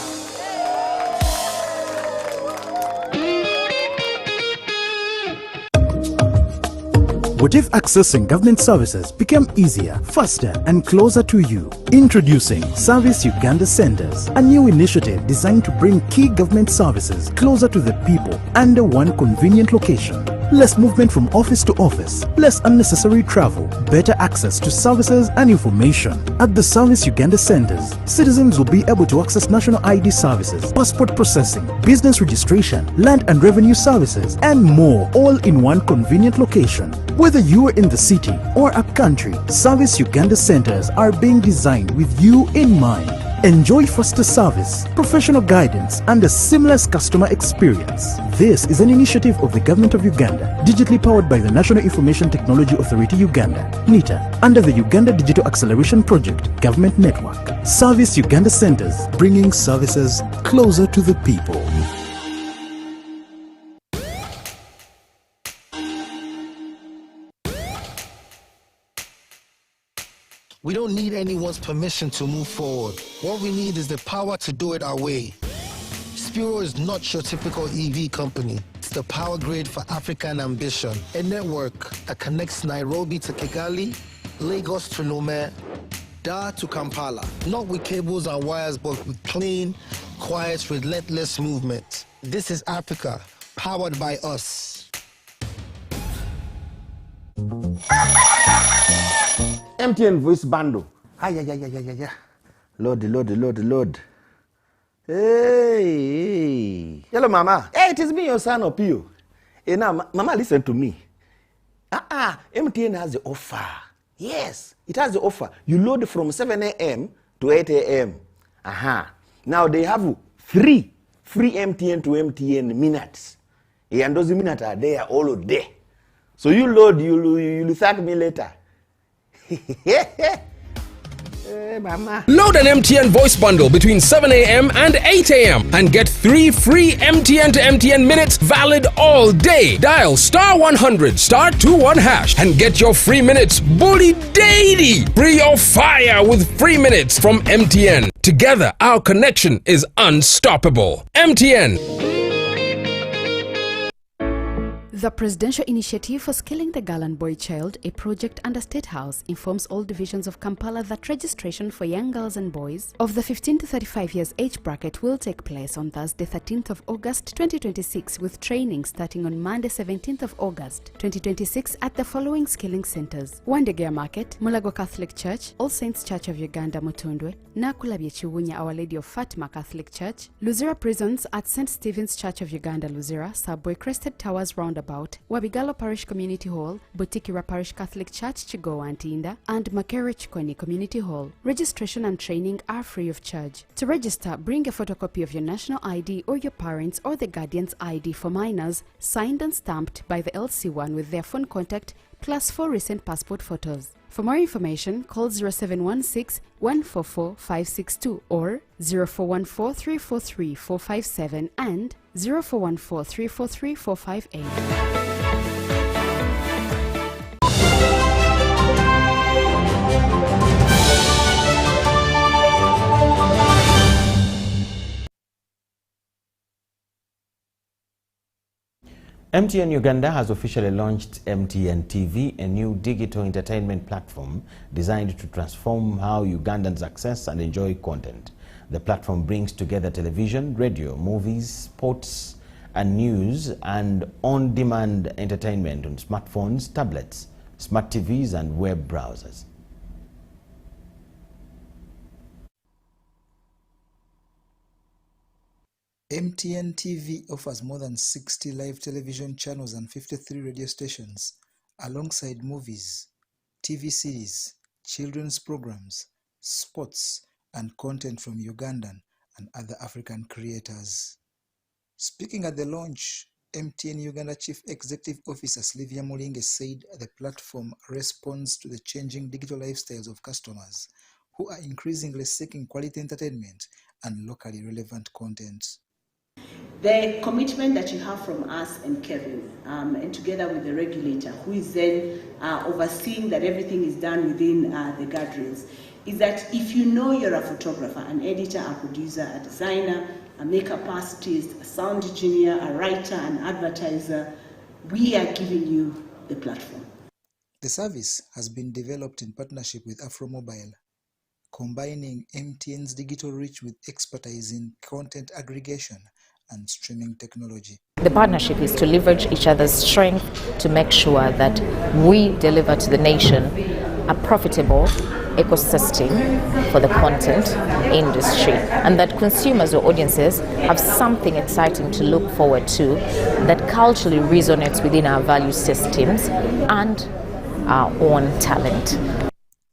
What if accessing government services became easier, faster, and closer to you? Introducing Service Uganda Centers, a new initiative designed to bring key government services closer to the people under one convenient location. Less movement from office to office, less unnecessary travel, better access to services and information. At the Service Uganda Centers, citizens will be able to access national ID services, passport processing, business registration, land and revenue services, and more, all in one convenient location. Whether you are in the city or upcountry, Service Uganda Centers are being designed with you in mind. Enjoy faster service, professional guidance, and a seamless customer experience. This is an initiative of the Government of Uganda, digitally powered by the National Information Technology Authority Uganda, NITA, under the Uganda Digital Acceleration Project Government Network. Service Uganda Centers, bringing services closer to the people. We don't need anyone's permission to move forward. What we need is the power to do it our way. Spiro is not your typical EV company. It's the power grid for African ambition. A network that connects Nairobi to Kigali, Lagos to Lome, Dar to Kampala. Not with cables and wires, but with clean, quiet, relentless movement. This is Africa, powered by us. MTN voice bundle. Load. Hey. Hello, Mama. Hey, it is me, your son, Opio. Hey, now, Mama, listen to me. MTN has the offer. Yes, it has the offer. You load from 7 a.m. to 8 a.m. Now, they have free MTN to MTN minutes. And those minutes are there all day. So you load, you'll thank me later. Load an MTN voice bundle between 7 a.m. and 8 a.m. and get 3 free MTN to MTN minutes valid all day. Dial *100 *21 hash and get your free minutes bully daily. Free your fire with free minutes from MTN. Together, our connection is unstoppable. MTN. The Presidential Initiative for Skilling the Girl and Boy Child, a project under State House, informs all divisions of Kampala that registration for young girls and boys of the 15 to 35 years age bracket will take place on Thursday 13th of August 2026 with training starting on Monday 17th of August 2026 at the following skilling centers: Wandegea Market, Mulago Catholic Church, All Saints Church of Uganda Mutundwe, Nakulabye Chiwunya Our Lady of Fatima Catholic Church, Luzira Prisons at St. Stephen's Church of Uganda Luzira, Subway Crested Towers Roundabout, Wabigalo Parish Community Hall, Butikira Parish Catholic Church Chigowa Antinda, and Makere Chikoni Community Hall. Registration and training are free of charge. To register, bring a photocopy of your national ID or your parents' or the guardian's ID for minors, signed and stamped by the LC1 with their phone contact, plus 4 recent passport photos. For more information, call 0716 144 562 or 0414 343 457 and 0414 343 458. MTN Uganda has officially launched MTN TV, a new digital entertainment platform designed to transform how Ugandans access and enjoy content. The platform brings together television, radio, movies, sports and news and on-demand entertainment on smartphones, tablets, smart TVs and web browsers. MTN TV offers more than 60 live television channels and 53 radio stations, alongside movies, TV series, children's programs, sports, and content from Ugandan and other African creators. Speaking at the launch, MTN Uganda Chief Executive Officer Sylvia Mulinge said the platform responds to the changing digital lifestyles of customers who are increasingly seeking quality entertainment and locally relevant content. The commitment that you have from us and Kevin, and together with the regulator, who is then overseeing that everything is done within the guardrails, is that if you know you're a photographer, an editor, a producer, a designer, a makeup artist, a sound engineer, a writer, an advertiser, we are giving you the platform. The service has been developed in partnership with Afromobile, combining MTN's digital reach with expertise in content aggregation and streaming technology. The partnership is to leverage each other's strength to make sure that we deliver to the nation a profitable ecosystem for the content industry, and that consumers or audiences have something exciting to look forward to that culturally resonates within our value systems and our own talent.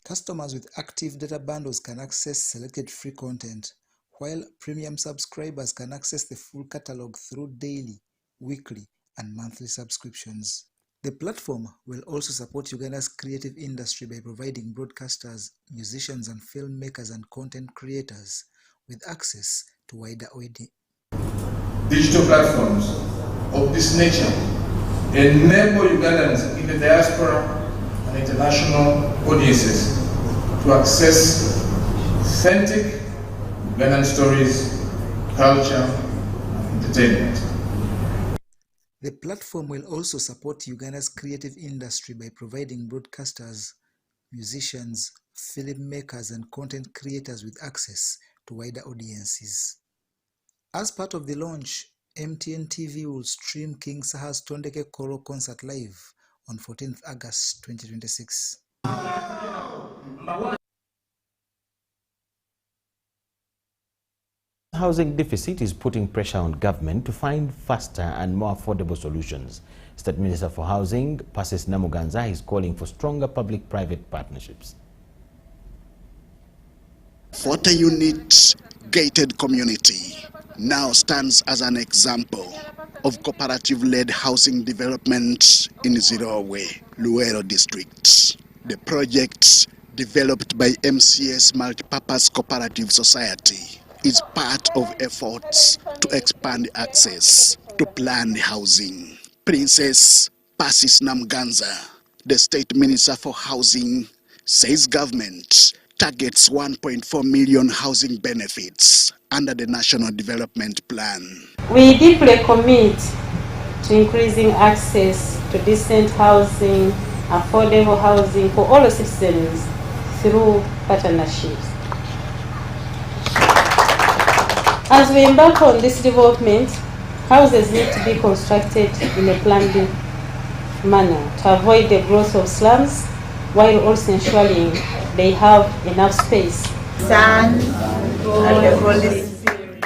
Customers with active data bundles can access selected free content, while premium subscribers can access the full catalog through daily, weekly, and monthly subscriptions. The platform will also support Uganda's creative industry by providing broadcasters, musicians, and filmmakers and content creators with access to wider audience. Digital platforms of this nature enable Ugandans in the diaspora and international audiences to access authentic Ugandan stories, culture, and entertainment. The platform will also support Uganda's creative industry by providing broadcasters, musicians, filmmakers, and content creators with access to wider audiences. As part of the launch, MTN TV will stream King Saha's Tondeke Koro concert live on 14th August 2026. Housing deficit is putting pressure on government to find faster and more affordable solutions. State Minister for Housing, Persis Namuganza, is calling for stronger public-private partnerships. 40-unit gated community now stands as an example of cooperative-led housing development in Zirowe, Luero district. The project developed by MCS Multipurpose Cooperative Society, is part of efforts to expand access to planned housing. Princess Persis Namganza, the State Minister for Housing, says government targets 1.4 million housing benefits under the National Development Plan. We deeply commit to increasing access to decent housing, affordable housing for all citizens through partnerships. As we embark on this development, houses need to be constructed in a planned manner to avoid the growth of slums while also ensuring they have enough space.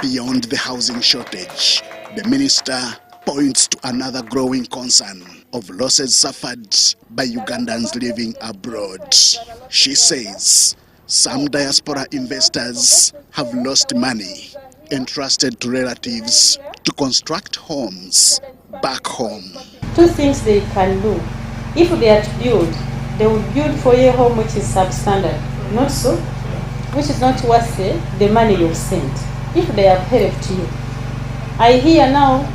Beyond the housing shortage, the minister points to another growing concern of losses suffered by Ugandans living abroad. She says some diaspora investors have lost money entrusted to relatives to construct homes back home. Two things they can do. If they are to build, they will build for a home which is substandard. Not so, which is not worth the money you've sent, if they have helped you. I hear now,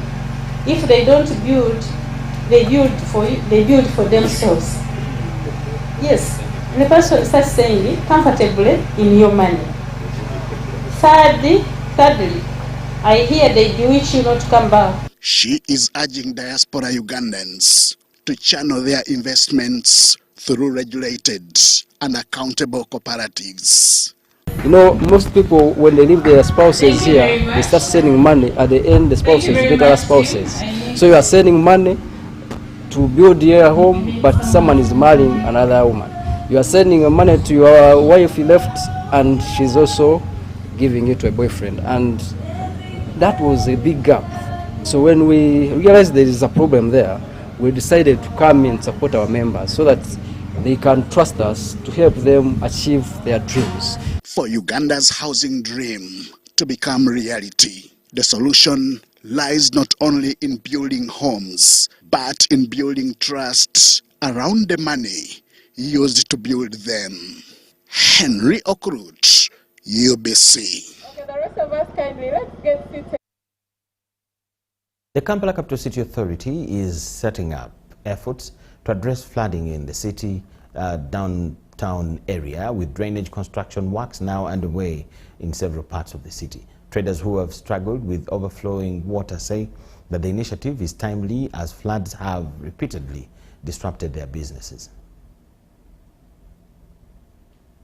if they don't build, they build for themselves. Yes, and the person starts saying it comfortably in your money. Thirdly, I hear they bewitch you not to come back. She is urging diaspora Ugandans to channel their investments through regulated and accountable cooperatives. You know, most people, when they leave their spouses here, they start sending money. At the end, the spouses get other spouses. So you are sending money to build your home, but someone is marrying another woman. You are sending money to your wife you left, and she's also giving it to a boyfriend. And that was a big gap. So when we realized there is a problem there, we decided to come and support our members so that they can trust us to help them achieve their dreams. For Uganda's housing dream to become reality, the solution lies not only in building homes, but in building trust around the money used to build them. Henry Okrut, UBC. Okay, the rest of us kindly, let's get seated. The Kampala Capital City Authority is setting up efforts to address flooding in the city downtown area, with drainage construction works now underway in several parts of the city. Traders who have struggled with overflowing water say that the initiative is timely, as floods have repeatedly disrupted their businesses.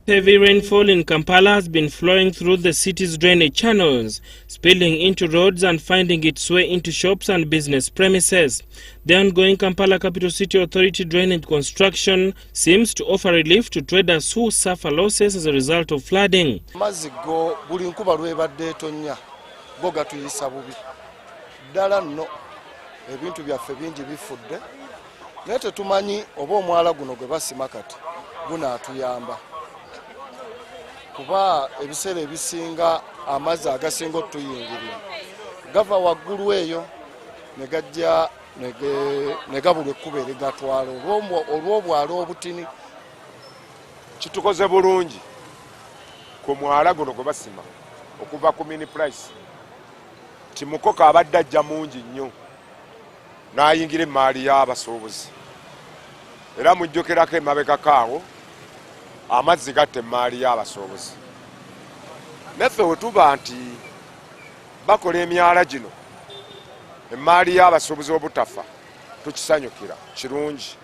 Heavy rainfall in Kampala has been flowing through the city's drainage channels, spilling into roads and finding its way into shops and business premises. The ongoing Kampala Capital City Authority drainage construction seems to offer relief to traders who suffer losses as a result of flooding. Mazigo buli nkuba lwebadde etonya go gatuyisa bubi ddala nno ebintu byaffe bingi bifudde naye tetumanyi oba omwala guno gwe basima kati gunaatuyamba kuba ebiseera ebisinga amazzi agasinga otuyingirira gava waggulu eyo ne gajja ne gabula ekkuba erigatwala olw'obwala obutini. Kitukoze bulungi ku mwala guno gwe basima okuva ku mini price timukoka abadde ajja mungi nnyo n'ayingira emaali y'abasuubuzi era mujjukirako emabega kaawo amazzi gatta emaali y'abasuubuzi. Naffe we tuba nti bakola emyala gino emaali y'abasuubuzi obutafa tukisanyukira kirungi.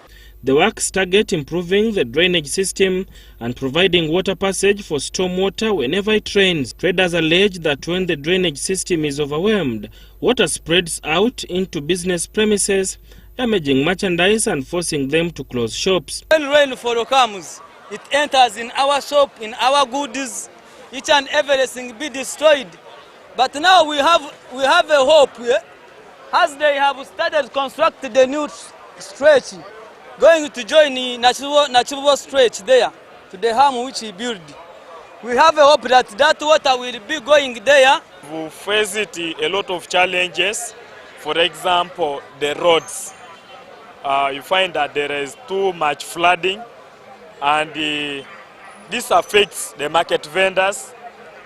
The works target improving the drainage system and providing water passage for stormwater whenever it rains. Traders allege that when the drainage system is overwhelmed, water spreads out into business premises, damaging merchandise and forcing them to close shops. When rainfall comes, it enters in our shop, in our goods, each and everything be destroyed. But now we have a hope, as they have started constructing the new stretch, going to join the natural stretch there to the harm which he built. We have a hope that that water will be going there. We faced a lot of challenges. For example, the roads. You find that there is too much flooding, and this affects the market vendors,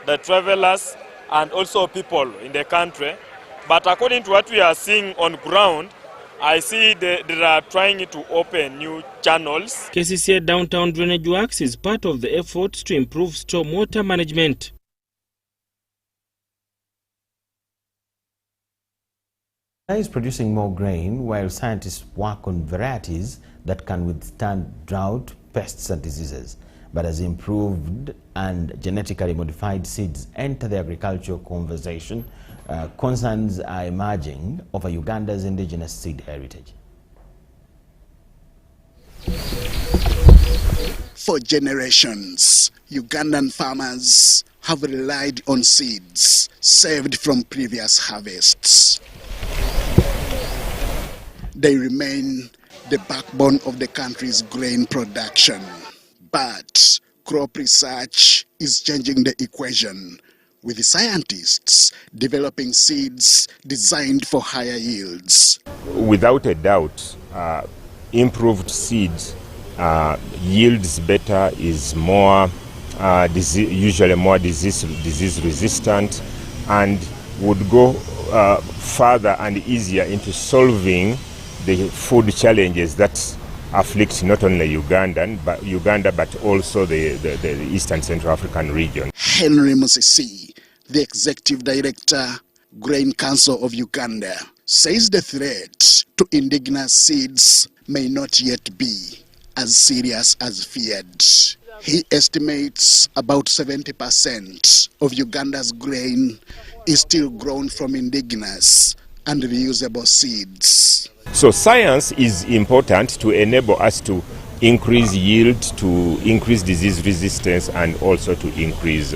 the travelers, and also people in the country. But according to what we are seeing on ground, I see they are trying to open new channels. KCCA downtown drainage works is part of the efforts to improve stormwater management. Is producing more grain while scientists work on varieties that can withstand drought, pests and diseases. But as improved and genetically modified seeds enter the agricultural conversation, concerns are emerging over Uganda's indigenous seed heritage. For generations, Ugandan farmers have relied on seeds saved from previous harvests. They remain the backbone of the country's grain production. But crop research is changing the equation, with the scientists developing seeds designed for higher yields. Without a doubt, improved seeds yields better, is more usually more disease resistant, and would go further and easier into solving the food challenges that afflict not only Uganda but also the Eastern Central African region. Henry Musisi, the executive director, Grain Council of Uganda, says the threat to indigenous seeds may not yet be as serious as feared. He estimates about 70% of Uganda's grain is still grown from indigenous and reusable seeds. So science is important to enable us to increase yield, to increase disease resistance, and also to increase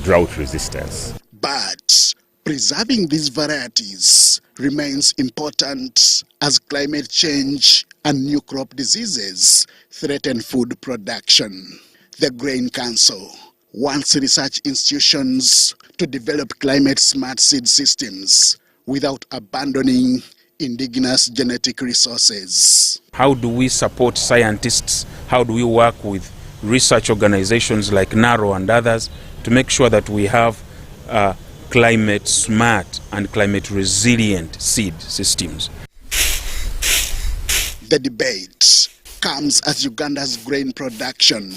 drought resistance. But preserving these varieties remains important as climate change and new crop diseases threaten food production. The Grain Council wants research institutions to develop climate-smart seed systems without abandoning indigenous genetic resources. How do we support scientists? How do we work with research organizations like NARO and others to make sure that we have climate-smart and climate-resilient seed systems? The debate comes as Uganda's grain production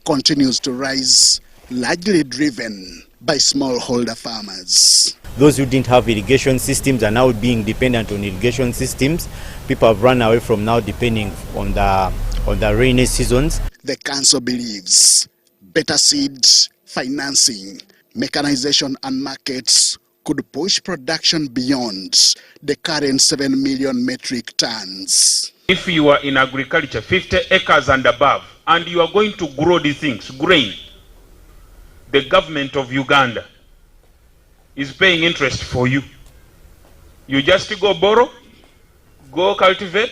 continues to rise, largely driven by smallholder farmers. Those who didn't have irrigation systems are now being dependent on irrigation systems. People have run away from now depending on the rainy seasons. The council believes better seeds, financing, mechanization and markets could push production beyond the current 7 million metric tons. If you are in agriculture, 50 acres and above, and you are going to grow these things, grain, the government of Uganda is paying interest for you. You just go borrow, go cultivate.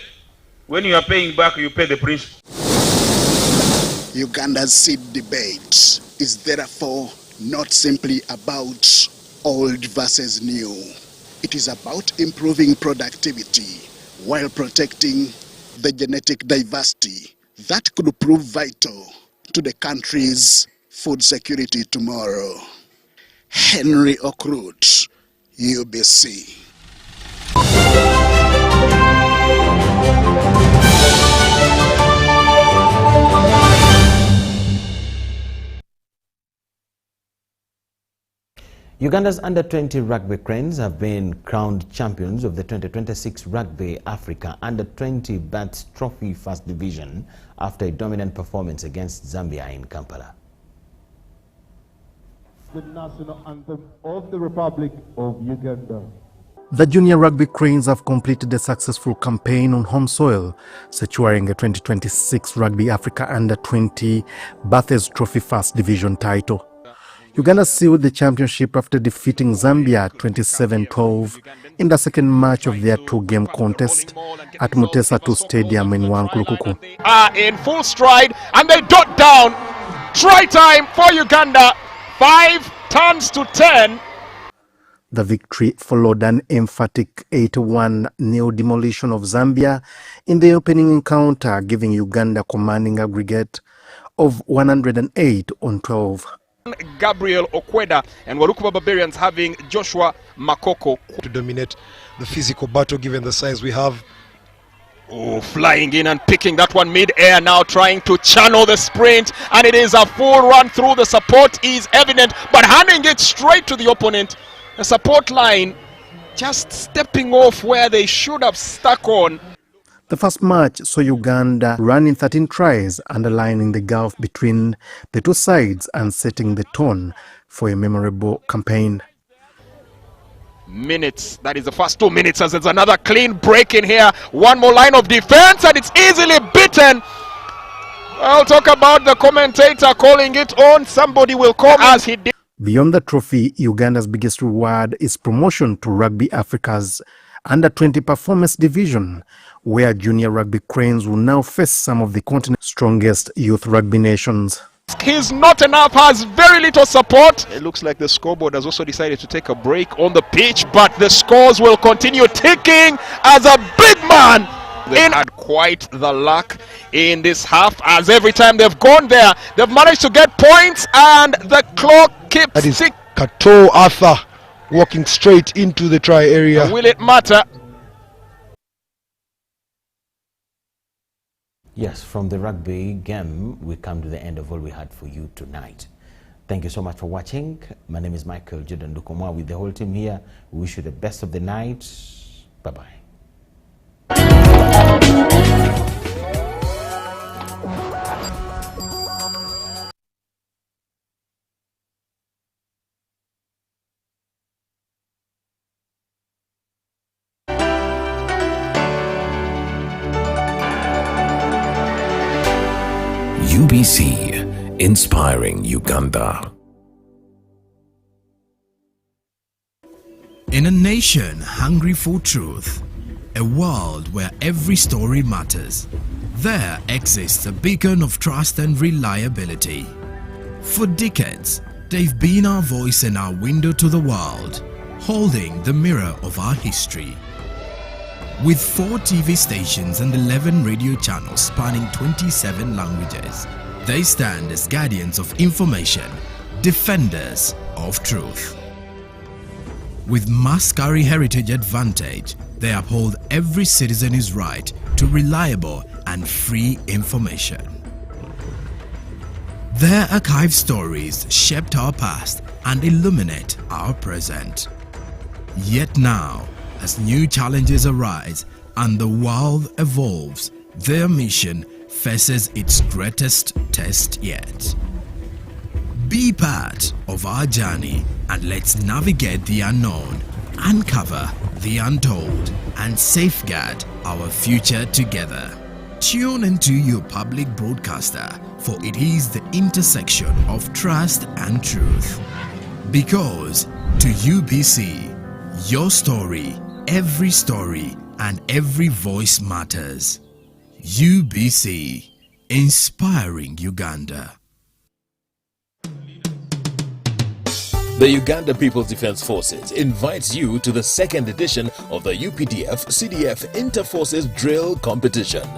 When you are paying back, you pay the principal. Uganda's seed debate is therefore not simply about old versus new. It is about improving productivity while protecting the genetic diversity that could prove vital to the country's food security tomorrow. Henry Okrut, UBC. Uganda's under-20 rugby cranes have been crowned champions of the 2026 Rugby Africa Under-20 Bats Trophy First Division after a dominant performance against Zambia in Kampala. The national anthem of the Republic of Uganda. The junior rugby cranes have completed a successful campaign on home soil, securing the 2026 Rugby Africa Under-20 Bathurst Trophy First Division title. Uganda sealed the championship after defeating Zambia 27-12 in the second match of their two-game contest at Mutesa II Stadium in Wankulukuku. Are in full stride and they dot down. Try time for Uganda. 5 tons to 10. The victory followed an emphatic 8-1 demolition of Zambia in the opening encounter, giving Uganda a commanding aggregate of 108-12. Gabriel Okweda and Walukuba Barbarians having Joshua Makoko to dominate the physical battle given the size we have. Oh, flying in and picking that one mid-air, now trying to channel the sprint, and it is a full run through. The support is evident, but handing it straight to the opponent. The support line just stepping off where they should have stuck on. The first match saw Uganda running 13 tries, underlining the gulf between the two sides and setting the tone for a memorable campaign. Minutes, that is the first 2 minutes, as there's another clean break in here. One more line of defense, and it's easily beaten. I'll talk about the commentator calling it on. Somebody will come as he did. Beyond the trophy, Uganda's biggest reward is promotion to Rugby Africa's Under-20 Performance Division, where junior rugby cranes will now face some of the continent's strongest youth rugby nations. He's not enough, has very little support. It looks like the scoreboard has also decided to take a break on the pitch, but the scores will continue ticking as a big man. They had quite the luck in this half, as every time they've gone there, they've managed to get points, and the clock keeps That is ticking. Kato Arthur walking straight into the try area. Will it matter? Yes, from the rugby game, we come to the end of all we had for you tonight. Thank you so much for watching. My name is Micheal Jordan Lukomwa with the whole team here. We wish you the best of the night. Bye-bye. UBC, inspiring Uganda. In a nation hungry for truth, a world where every story matters, there exists a beacon of trust and reliability. For decades, they've been our voice and our window to the world, holding the mirror of our history. With 4 TV stations and 11 radio channels spanning 27 languages, they stand as guardians of information, defenders of truth. With Maskari Heritage Advantage, they uphold every citizen's right to reliable and free information. Their archived stories shaped our past and illuminate our present. Yet now, as new challenges arise and the world evolves, their mission faces its greatest test yet. Be part of our journey and let's navigate the unknown, uncover the untold, and safeguard our future together. Tune into your public broadcaster, for it is the intersection of trust and truth. Because to UBC, your story, every story, and every voice matters. UBC, inspiring Uganda. The Uganda People's Defense Forces invites you to the 2nd edition of the UPDF-CDF Inter-Forces Drill Competition.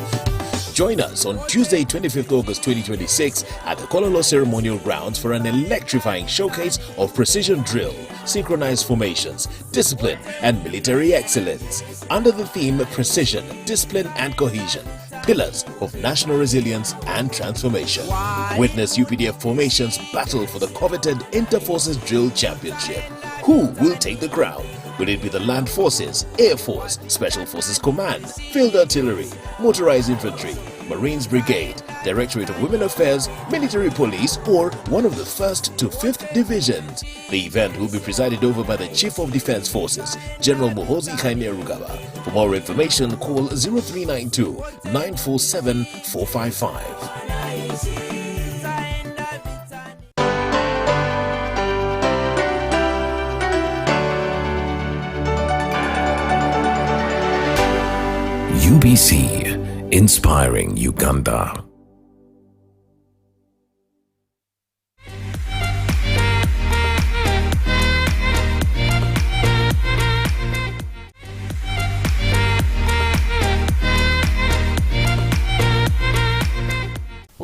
Join us on Tuesday, 25th August 2026 at the Kololo Ceremonial Grounds for an electrifying showcase of precision drill, synchronized formations, discipline, and military excellence. Under the theme Precision, Discipline and Cohesion, Pillars of National Resilience and Transformation. Witness UPDF formations battle for the coveted Inter-Forces Drill Championship. Who will take the crown? Will it be the Land Forces, Air Force, Special Forces Command, Field Artillery, Motorized Infantry, Marines Brigade, Directorate of Women Affairs, Military Police, or one of the 1st to 5th divisions? The event will be presided over by the Chief of Defense Forces, General Muhoozi Kainerugaba. For more information, call 0392 947 455. UBC, inspiring Uganda.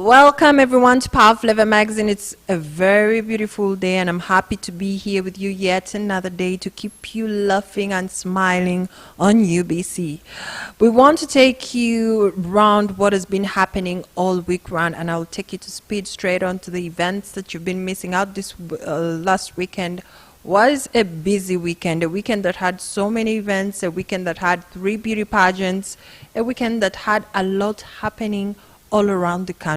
Welcome everyone to Power Flavor Magazine. It's a very beautiful day and I'm happy to be here with you yet another day to keep you laughing and smiling on UBC. We want to take you around what has been happening all week round, and I'll take you to speed straight on to the events that you've been missing out. This last weekend was a busy weekend, a weekend that had so many events, a weekend that had 3 beauty pageants, a weekend that had a lot happening all around the country.